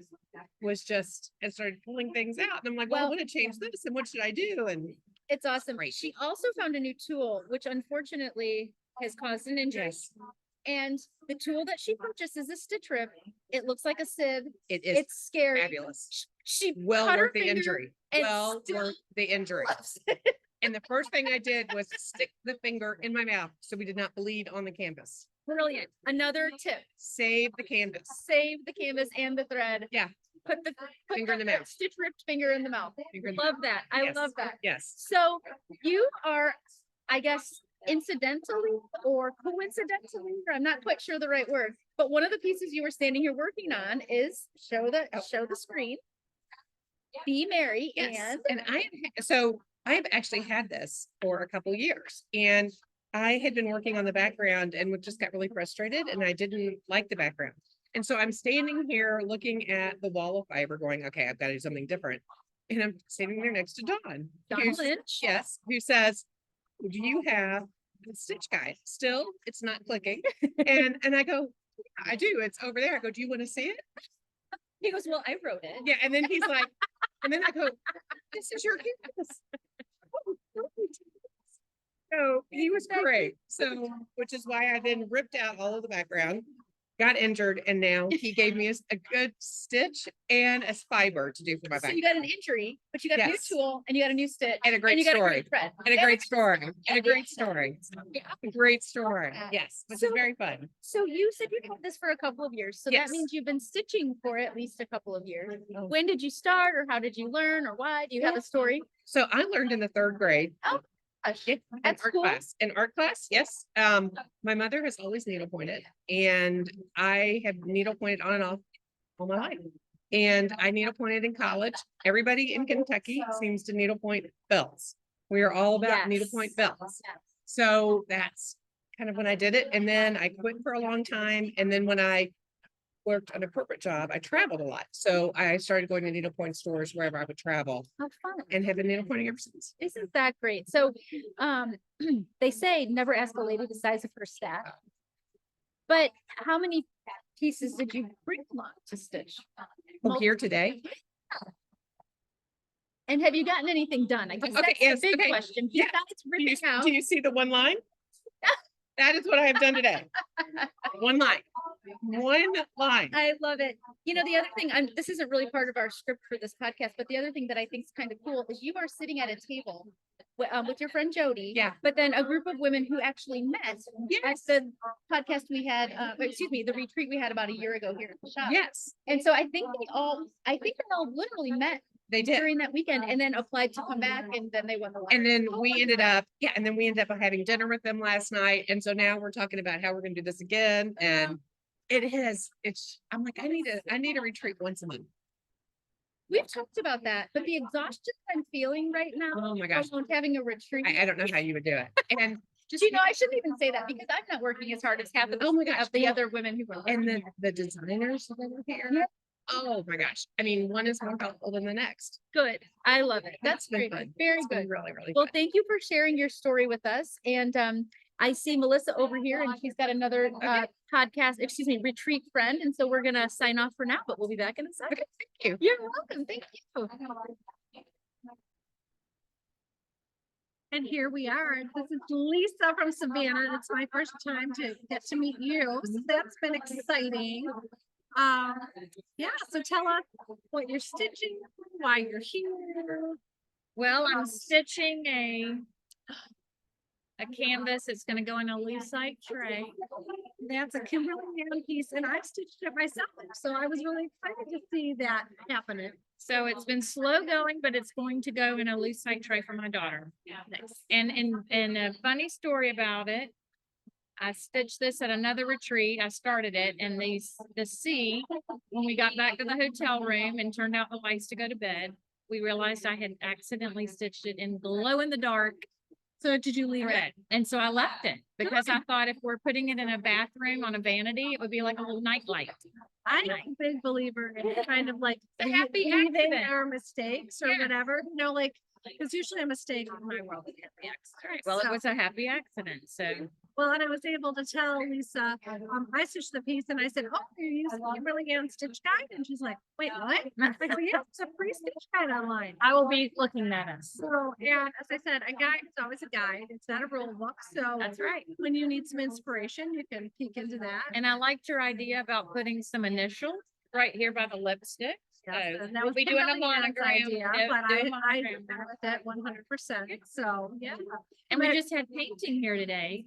started pulling things out. And I'm like, well, I Well- want to change this. And what should I do? And It's awesome. Great. She also found a new tool, which unfortunately has caused an injury. yes, And the tool that she purchased is a stitch rip. It looks like a sieve. it is It's scary. fabulous. She Well cut her worth the finger injury. and Well still worth the injury. loves And the first thing I did was stick the finger in my mouth so we did not bleed on the canvas. Brilliant. Another tip. Save the canvas. Save the canvas and the thread. Yeah. Put the Finger in the mouth. Stitch ripped finger in the mouth. Finger in the Love that. I Yes. love that. Yes. So you are, I guess, incidentally or coincidentally, or I'm not quite sure the right word, but one of the pieces you were standing here working on is show the screen. Be Mary Yes. and And so I've actually had this for a couple years and I had been working on the background and just got really frustrated and I didn't like the background. And so I'm standing here looking at the wall of fiber going, okay, I've got to do something different. And I'm standing there next to Dawn. Don who's- Lynch. Yes, who says, do you have a stitch guide? Still, it's not clicking. And I go, I do, it's over there. I go, do you want to see it? He goes, well, I wrote it. Yeah, and then he's like, and then I go, this is your canvas. So he was great. So, which is why I then ripped out all of the background, got injured, and now he gave me a good stitch and a fiber to do for my So back. you got an injury, but you got a new Yes. tool and you got a new stitch. And a great you got story. a great thread. And a great story. And a great story. Yeah. A great story. Yes, which is So- very fun. So you said you've had this for a couple of years. So Yes. that means you've been stitching for at least a couple of years. Oh. When did you start or how did you learn or why? Do you have a story? So I learned in the third grade. Gosh, In That's art cool. class. In art class, yes. My mother has always needle pointed and I have needle pointed on and off all my life. And I needle pointed in college. Everybody in Kentucky seems to needle point belts. We are all about needle point Yes. belts. So that's kind of when I did it. And then I quit for a long time. And then when I worked on a corporate job, I traveled a lot. So I started going to needlepoint stores wherever I would travel How fun. and have been needlepointing ever since. Isn't that great? So, they say never ask a lady the size of her staff. But how many pieces did you bring along to stitch? Well, here today. And have you gotten anything done? I guess Okay, that's yes, the big okay. question. Yeah. Besides Do you, ripping out. do you see the one line? That is what I have done today. One line. One line. I love it. You know, the other thing, this isn't really part of our script for this podcast, but the other thing that I think is kind of cool is you are sitting at a table with your friend Jody. Yeah. But then a group of women who actually met at Yes. the podcast we had, the retreat we had about a year ago here at the shop. Yes, And so I think they all literally met they did. during that weekend and then applied to come back and then they won the lottery. And then we ended up having dinner with them last night. And so now we're talking about how we're gonna do this again. And I'm like, I need a retreat once a month. We've talked about that, but the exhaustion I'm feeling right now, Oh my gosh. from having a retreat. I don't know how you would do it. And just, I shouldn't even say that because I'm not working as hard as half of oh my gosh. of the well, other women who were And working the here. designers that are here. Oh my gosh. I mean, one is more helpful than the next. Good. I love it. That's been great. fun. Very It's been good. really, really Well, fun. thank you for sharing your story with us. And I see Melissa over here and she's got another podcast, retreat friend. And so we're gonna sign off for now, but we'll be back in a second. Okay, thank you. You're welcome. Thank you. And here we are. This is Lisa from Savannah. and It's my first time to get to meet you. So that's been exciting. Yeah, so tell us what you're stitching, why you're here. Well, I'm stitching a canvas. It's gonna go in a lucite tray. That's a Kimberly Mann piece and I stitched it myself. So I was really excited to see that happening. So it's been slow going, but it's going to go in a loose side tray for my daughter. Nice. And a funny story about it. I stitched this at another retreat. I started it and the C, when we got back to the hotel room and turned out the lights to go to bed, we realized I had accidentally stitched it in glow in the dark So did you leave it? red. And so I left it because I thought if we're putting it in a bathroom on a vanity, it would be like a little night light. I'm a big believer in kind of like A happy leaving accident. our mistakes or Yeah. whatever, like, it's usually a mistake in my world. It's a happy accident. Well, it So- was a happy accident. So Well, and I was able to tell Lisa, I stitched the piece and I said, oh, you're using Kimberly Ann Stitch Guide? And she's like, wait, what? I go, yeah, it's a free stitch guide online. I will be looking that up. So, and as I said, a guide is always a guide. It's not a rule book. So That's right. when you need some inspiration, you can peek into that. And I liked your idea about putting some initials right here by the lipstick. So Yes, and that we'll was be doing a Kimberly Ann's monogram. idea, Yep, but do a I monogram. went with it 100%. So, yeah. And we just had painting here today.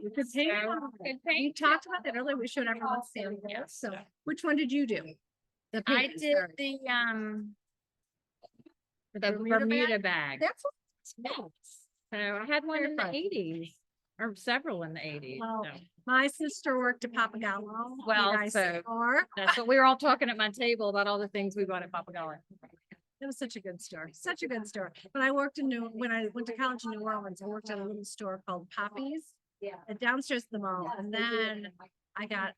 We could paint. So, good We paint. talked about that earlier. We showed everyone samples. So which one did you do? The I pink, did sorry. the Bermuda Bermuda bag. That's Yes. So I had one in the Very fun. 80s or several in the 80s. Well, so. my sister worked at Papagallo. Well, Nice so- store. That's what we were all talking at my table about all the things we bought at Papagallo. It was such a good store, such a good store. But I worked in when I went to college in New Orleans, I worked at a little store called Poppy's. Yeah. Downstairs at the mall. And then I got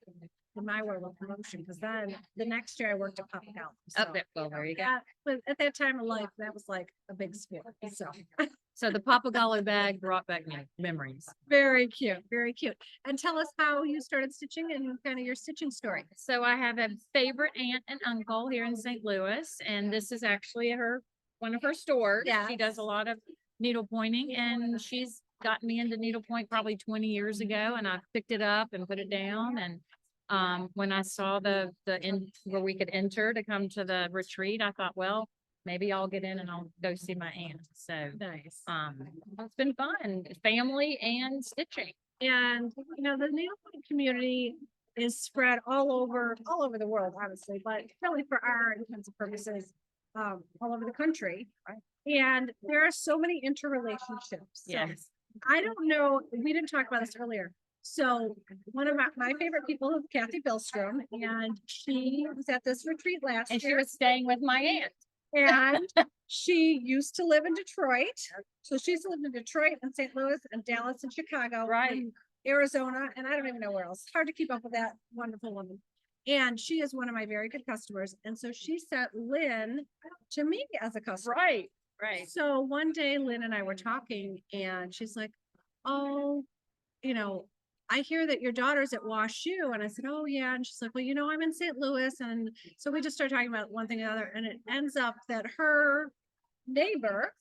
in my world a promotion because then the next year I worked at Papagallo. Up there. Well, there you go. But at that time of life, that was like a big sport. So So the Papagallo bag brought back memories. very cute, very cute. And tell us how you started stitching and kind of your stitching story. So I have a favorite aunt and uncle here in St. Louis, and this is actually one of her stores. She does Yes. a lot of needle pointing, and she's gotten me into needlepoint probably 20 years ago, and I picked it up and put it down. And when I saw where we could enter to come to the retreat, I thought, well, maybe I'll get in and I'll go see my aunt. So Nice. it's been fun, family and stitching. And, the needlepoint community is spread all over the world, honestly, but really for our intents and purposes, all over the country. And there are so many interrelationships. So Yes. I don't know, we didn't talk about this earlier. So one of my favorite people is Kathy Billstrom, and she was at this retreat last And she year. was staying with my aunt. And she used to live in Detroit. So she's lived in Detroit and St. Louis and Dallas and Chicago. Right. And Arizona, and I don't even know where else. Hard to keep up with that wonderful woman. And she is one of my very good customers. And so she sent Lynn to me as a customer. Right. Right. So one day Lynn and I were talking and she's like, oh, I hear that your daughter's at Wash U. And I said, oh yeah. And she's like, well, I'm in St. Louis. And so we just started talking about one thing and another. And it ends up that her neighbor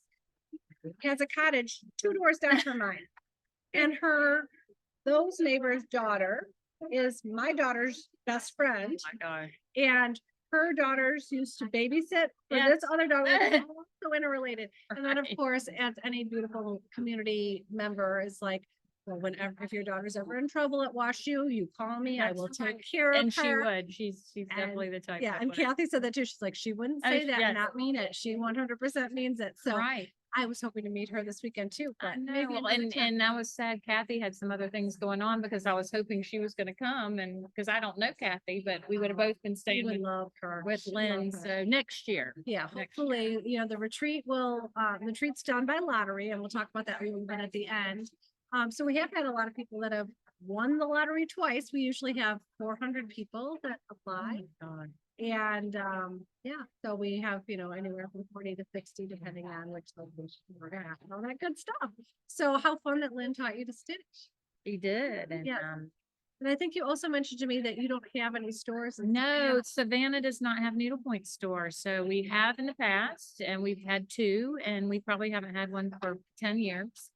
has a cottage 2 doors down from mine. And those neighbors' daughter is my daughter's best friend. Oh my God. And her daughters used to babysit for Yes. this other daughter, that's also interrelated. And then of Right. course, as any beautiful community member is like, well, if your daughter's ever in trouble at Wash U, you call me, I That's will right. take care of And she her. would. She's definitely the type. Yeah, that and would. Kathy said that too. She's like, she wouldn't Oh, say that yes. and not mean it. She 100% means it. So Right. I was hoping to meet her this weekend too, I but know. maybe Well, another time. and I was sad Kathy had some other things going on because I was hoping she was gonna come and because I don't know Kathy, but we would have both been We staying would love her. with She'd love Lynn. her. So next year. Yeah, next hopefully, the retreat the retreat's done by lottery and we'll talk about that a little bit at the end. So we have had a lot of people that have won the lottery twice. We usually have 400 people that apply. God. And, so we have, anywhere from 40 to 60, depending on which location we're at, and all that good stuff. So how fun that Lynn taught you to stitch. She did. And Yeah. And I think you also mentioned to me that you don't have any stores. in no, Savannah. Savannah does not have needlepoint stores. So we have in the past and we've had 2 and we probably haven't had one for 10 years.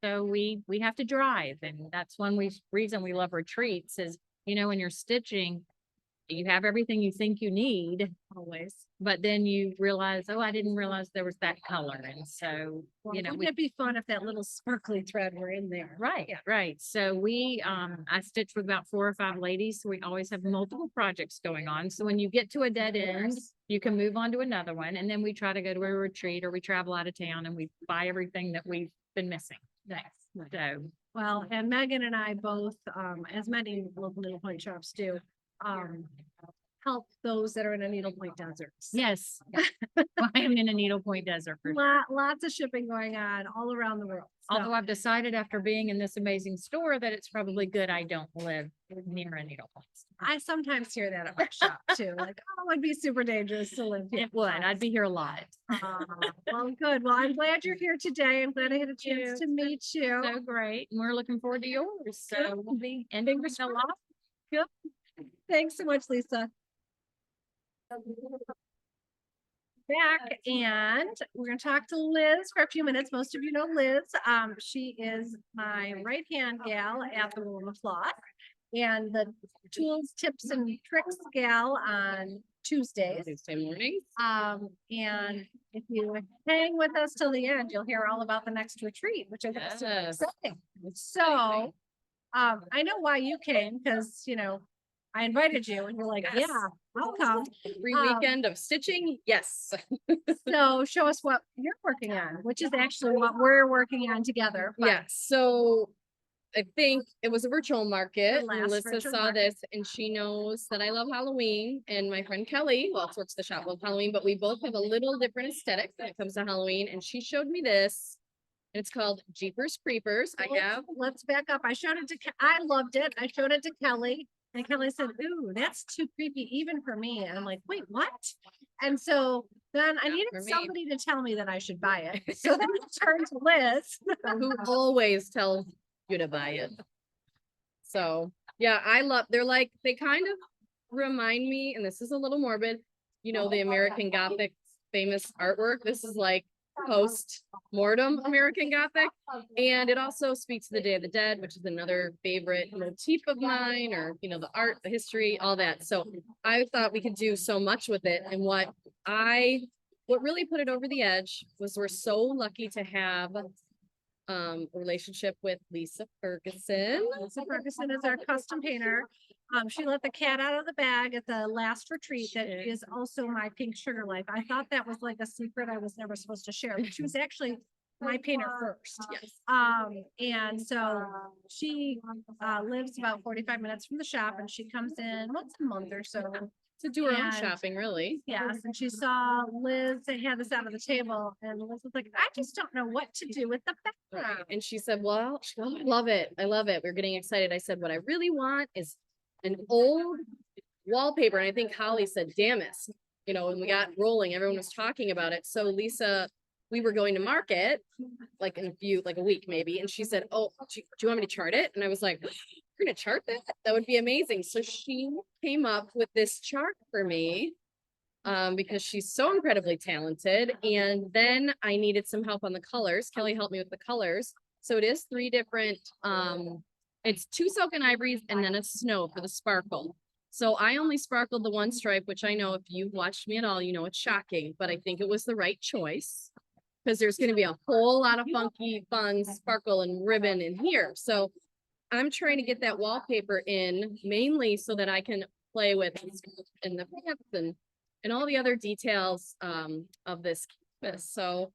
So we have to drive and that's one reason we love retreats is, when you're stitching, you have everything you think you need always, but then you realize, oh, I didn't realize there was that color. And so, you know, Wouldn't it be fun if that little sparkly thread were in there? right, right. So we, I stitch with about 4 or 5 ladies. So we always have multiple projects going on. So when you get to a dead end, you can move on to another one. And then we try to go to a retreat or we travel out of town and we buy everything that we've been missing. Nice. So, Well, and Megan and I both, as many local needlepoint shops do, help those that are in a needlepoint desert. So yes, I am in a needlepoint desert for lots of shipping going on all around the world. So, although I've decided after being in this amazing store that it's probably good I don't live near a needlepoint. I sometimes hear that at my shop too, like, oh, it'd be super dangerous to live here. It would. I'd be here a lot. Well, good. Well, I'm glad you're here today. I'm glad I had a chance to meet you. So great. And we're looking forward to yours. So we'll be ending with a lot. Thanks so much, Lisa. Back and we're gonna talk to Liz for a few minutes. Most of you know Liz. She is my right-hand gal at the Wool of Cloth and the tools, tips and tricks gal on Tuesdays. Tuesday mornings. And if you hang with us till the end, you'll hear all about the next retreat, which I think is super Yes. exciting. So, I know why you came, because, you know, I invited you and you're like, Yes. yeah, I'll come. Free Um, weekend of stitching. Yes. So show us what you're working on, which is actually what we're working on together. but- Yeah, so I think it was a virtual market. and last Melissa virtual saw market. this and she knows that I love Halloween, and my friend Kelly, who also works the shop, loves Halloween, but we both have a little different aesthetic when it comes to Halloween, and she showed me this. And it's called Jeepers Creepers. I have. Let's back up. I showed it to, I loved it. I showed it to Kelly and Kelly said, ooh, that's too creepy even for me. And I'm like, wait, what? And so then I Not needed for me. somebody to tell me that I should buy it. So then I turned to Liz. Who always tells you to buy it. So yeah, they're like, they kind of remind me, and this is a little morbid, you know, the American Gothic famous artwork. This is like post-mortem American Gothic. And it also speaks to the Day of the Dead, which is another favorite motif of mine, or, you know, the art, the history, all that. So I thought we could do so much with it. And what really put it over the edge was we're so lucky to have a relationship with Lisa Ferguson. Lisa Ferguson is our custom painter. She let the cat out of the bag at the last retreat. That is also my pink sugar life. I thought that was like a secret I was never supposed to share, but she was actually my painter first. Yes. And so she lives about 45 minutes from the shop and she comes in once a month or so. To do her own And- shopping, really. Yes, and she saw Liz, they had this out of the table and Liz was like, I just don't know what to do with the background. And she said, well, I love it. I love it. We're getting excited. I said, what I really want is an old wallpaper. And I think Holly said, damn it. You know, when we got rolling, everyone was talking about it. So Lisa, we were going to market like in a week maybe. And she said, oh, do you want me to chart it? And I was like, you're gonna chart that? That would be amazing. So she came up with this chart for me because she's so incredibly talented. And then I needed some help on the colors. Kelly helped me with the colors. So it is 3 different, it's 2 silken ivories and then a snow for the sparkle. So I only sparkled the 1 stripe, which I know if you've watched me at all, you know it's shocking, but I think it was the right choice because there's going to be a whole lot of funky, fun sparkle and ribbon in here. So I'm trying to get that wallpaper in mainly so that I can play with and the pants and all the other details of this canvas. So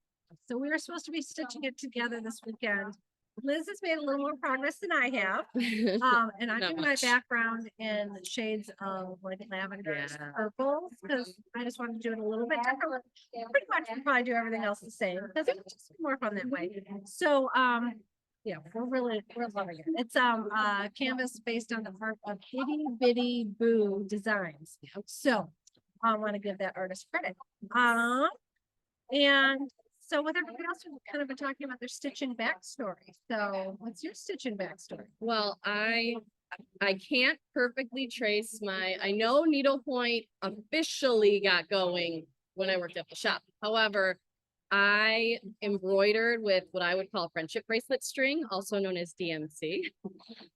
So we were supposed to be stitching it together this weekend. Liz has made a little more progress than I have. And I'm Not doing my much. background in shades of like lavender and Yeah. purples because I just wanted to do it a little bit different. Pretty much we'll probably do everything else the same because it's just more fun that way. So yeah, we're loving it. It's canvas based on the art of Itty Bitty Boo Designs. So I want to give that artist credit. And so with everybody else, we've kind of been talking about their stitching backstory. So what's your stitching backstory? well, I can't perfectly trace I know needlepoint officially got going when I worked at the shop. However, I embroidered with what I would call friendship bracelet string, also known as DMC.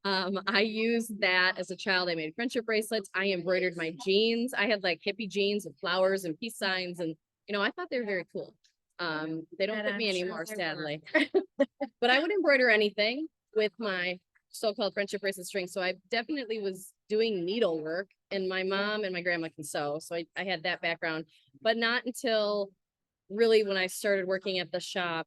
I used that as a child. I made friendship bracelets. I embroidered my jeans. I had like hippie jeans with flowers and peace signs, and I thought they were very cool. They don't And fit me I'm sure anymore, they were. sadly. But I would embroider anything with my so-called friendship bracelet string. So I definitely was doing needlework, and my mom and my grandma can sew. So I had that background, but not until really when I started working at the shop,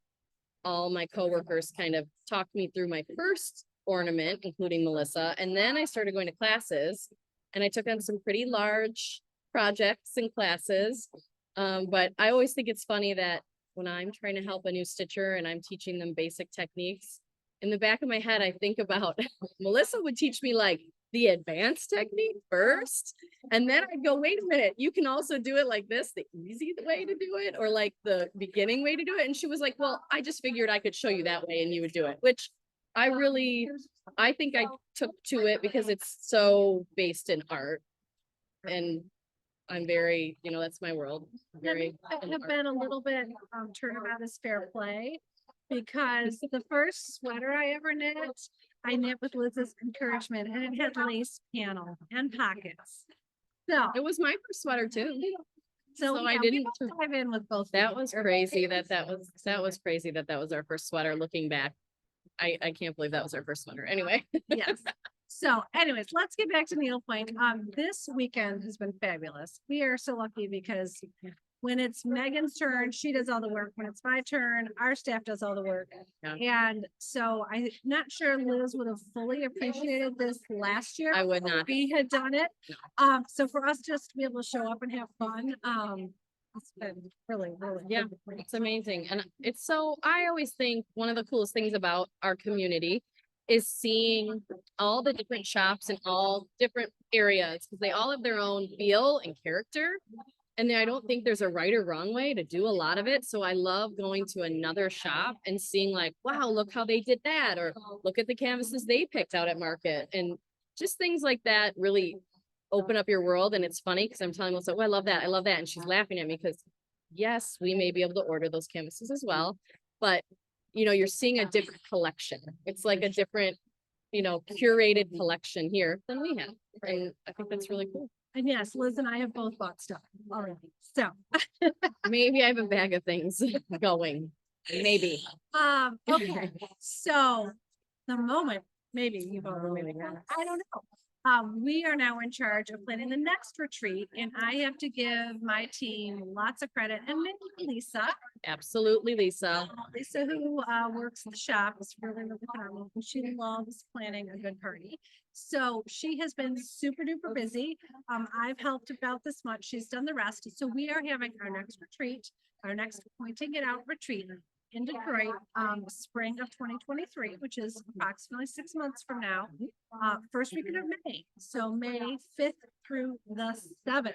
all my coworkers kind of talked me through my first ornament, including Melissa. And then I started going to classes, and I took on some pretty large projects and classes. But I always think it's funny that when I'm trying to help a new stitcher and I'm teaching them basic techniques, in the back of my head, I think about Melissa would teach me like the advanced technique first. And then I'd go, wait a minute, you can also do it like this, the easy way to do it, or like the beginning way to do it. And she was like, well, I just figured I could show you that way and you would do it, which I think I took to it because it's so based in art. And I'm very, that's my world. Very. I have been a little bit turnabout is fair play, because the first sweater I ever knit, I knit with Liz's encouragement, and it had lace panel and pockets. So, It was my first sweater too. so I yeah, we didn't both dive in with both. of That you. was crazy that was crazy that was our first sweater. Looking back, I can't believe that was our first sweater. Anyway. Yes. So anyways, let's get back to needlepoint. This weekend has been fabulous. We are so lucky because when it's Megan's turn, she does all the work. When it's my turn, our staff does all the work. Yeah. And so I'm not sure Liz would have fully appreciated this last year. I would not. We had done it. So for us just to be able to show up and have fun, it's been really, really. Yeah, good. it's amazing. And I always think one of the coolest things about our community is seeing all the different shops in all different areas, because they all have their own feel and character. And I don't think there's a right or wrong way to do a lot of it. So I love going to another shop and seeing like, wow, look how they did that. Or look at the canvases they picked out at market. And just things like that really open up your world. And it's funny because I'm telling Melissa, oh, I love that. I love that. And she's laughing at me because yes, we may be able to order those canvases as well. But, you're seeing a different collection. It's like a different, curated collection here than we have. And I think that's really cool. And yes, Liz and I have both bought stuff already. So, Maybe I have a bag of things going. Maybe. okay. So the moment, maybe you've already got it. I don't know. We are now in charge of planning the next retreat, and I have to give my team lots of credit, and maybe Lisa. Absolutely, Lisa. Lisa, who works in the shop, is really, really phenomenal. She loves planning a good party. So she has been super duper busy. I've helped about this much. She's done the rest. So we are having our next retreat, our next Pointing It Out retreat in Detroit, spring of 2023, which is approximately 6 months from now, first weekend of May. So May 5th through the 7th.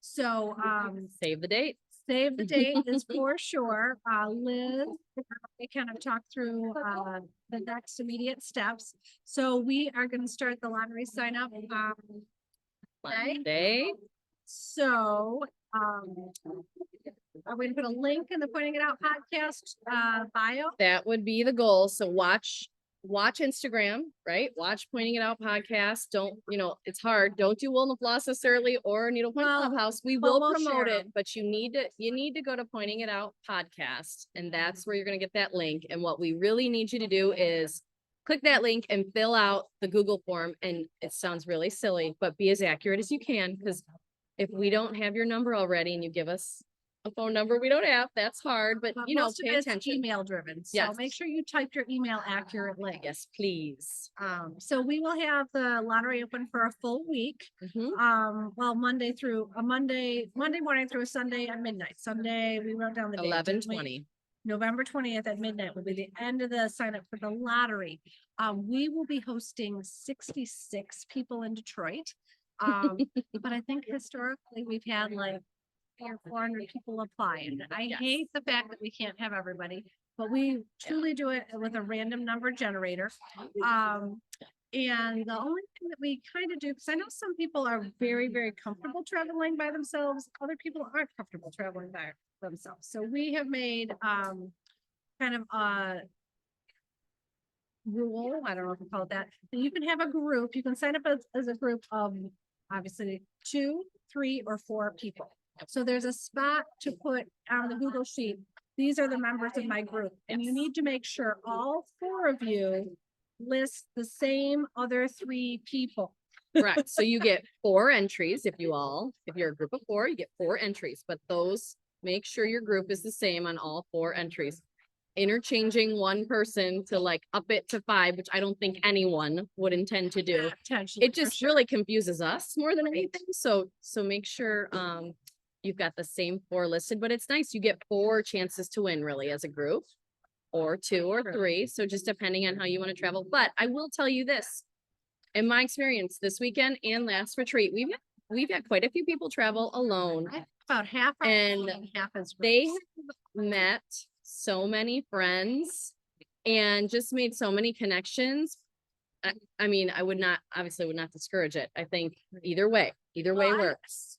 So, Save the date. save the date is for sure. Liz, we kind of talked through the next immediate steps. So we are going to start the lottery sign up Monday. So are we gonna put a link in the Pointing It Out podcast bio? That would be the goal. So watch Instagram, right? Watch Pointing It Out podcast. Don't, it's hard. Don't do Wool and Floss necessarily or Needlepoint Well, Clubhouse. We but will we'll promote share it, but you need to go to Pointing It Out podcast, and that's where you're going to get that link. And what we really need you to do is click that link and fill out the Google form. And it sounds really silly, but be as accurate as you can, because if we don't have your number already and you give us a phone number we don't have, that's hard, but Most of pay it's attention. email driven. So Yes. make sure you typed your email accurately. Yes, please. So we will have the lottery open for a full week. Mhm. Well, Monday morning through a Sunday at midnight. Sunday, we wrote down the date. 11:20. November 20th at midnight will be the end of the sign up for the lottery. We will be hosting 66 people in Detroit. But I think historically we've had like 300 or 400 people apply. And I hate the fact that we can't have everybody, but we truly do it with a random number generator. And the only thing that we kind of do, because I know some people are very, very comfortable traveling by themselves. Other people aren't comfortable traveling by themselves. So we have made, kind of a rule, I don't know if you call it that, that you can have a group, you can sign up as a group of obviously 2, 3, or 4 people. So there's a spot to put on the Google Sheet. These are the members of my group, and you need to make sure all 4 of you list the same other 3 people. Correct. So you get 4 entries if you're a group of 4, you get 4 entries, but those, make sure your group is the same on all 4 entries. Interchanging one person to like up it to 5, which I don't think anyone would intend to do. Potentially, It for just sure. really confuses us more than anything. So make sure you've got the same 4 listed, but it's nice. You get 4 chances to win really as a group, or 2 or 3. So just depending on how you want to travel. But I will tell you this, in my experience this weekend and last retreat, we've had quite a few people travel alone. About half are And alone, half is They groups. have met so many friends and just made so many connections. I mean, I would not discourage it. I think either way Well, I- works.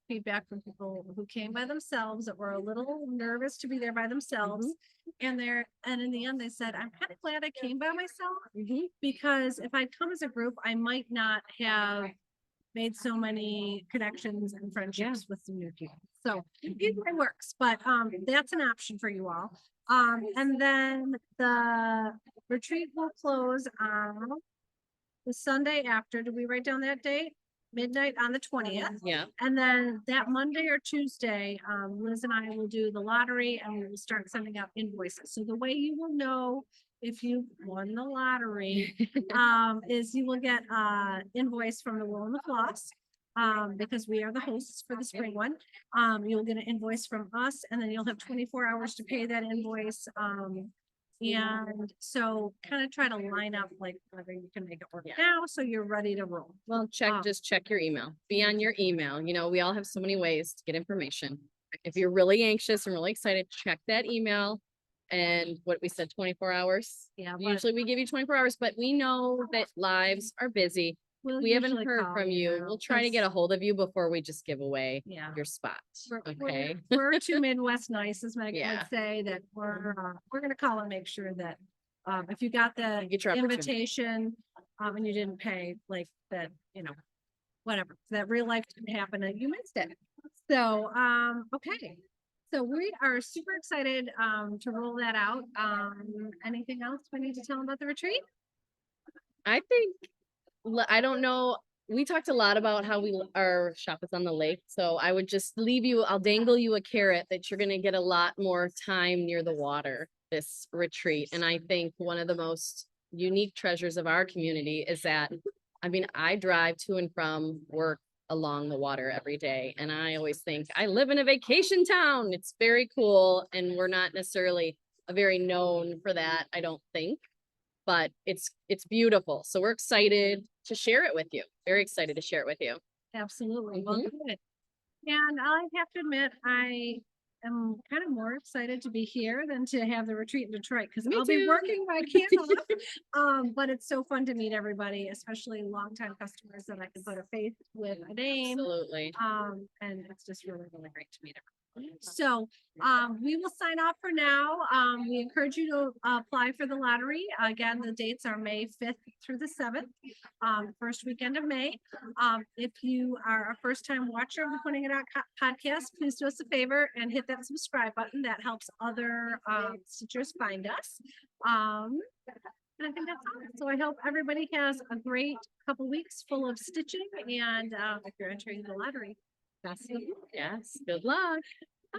Feedback from people who came by themselves that were a little nervous to be there by themselves. And in the end, they said, I'm kind of glad I came by myself, because if I'd come as a group, I might not have made so many connections and friendships with some new people. So it works, but that's an option for you all. And then the retreat will close on the Sunday after. Did we write down that date? Midnight on the 20th. Yeah. And then that Monday or Tuesday, Liz and I will do the lottery and we will start sending out invoices. So the way you will know if you won the lottery, is you will get invoice from the Will and the Floss. Because we are the hosts for the spring one. You'll get an invoice from us, and then you'll have 24 hours to pay that invoice. And so kind of try to line up like whether you can make it work now, so you're ready to roll. Well, just check your email. Be on your email. You know, we all have so many ways to get information. If you're really anxious and really excited, check that email. And what we said, 24 hours. Yeah. Usually we give you 24 hours, but we know that lives are busy. We haven't heard from you. We'll try to get a hold of you before we just give away your spot. Okay. We're too Midwest nice, as Megan Yeah. would say, that we're gonna call and make sure that if you got the Get your opportunity. invitation and you didn't pay, like that, you know, whatever, that real life didn't happen and you missed it. So okay. So we are super excited to roll that out. Anything else we need to tell them about the retreat? I think, I don't know. We talked a lot about how our shop is on the lake. So I would just I'll dangle you a carrot that you're going to get a lot more time near the water this retreat. And I think one of the most unique treasures of our community is that, I mean, I drive to and from work along the water every day. And I always think I live in a vacation town. It's very cool. And we're not necessarily very known for that, I don't think. But it's beautiful. So we're excited to share it with you. Very excited to share it with you. Absolutely. Well, good. And I have to admit, I am kind of more excited to be here than to have the retreat in Detroit, because Me I'll be too. working my can off. But it's so fun to meet everybody, especially longtime customers that I can put a face with a name. Absolutely. And it's just really, really great to meet everybody. So we will sign off for now. We encourage you to apply for the lottery. Again, the dates are May 5th through the 7th, first weekend of May. If you are a first-time watcher of the Pointing It Out podcast, please do us a favor and hit that subscribe button. That helps other stitchers find us. And I think that's all. So I hope everybody has a great couple weeks full of stitching, and if you're entering the lottery, best of luck. Yes. Good luck. Bye.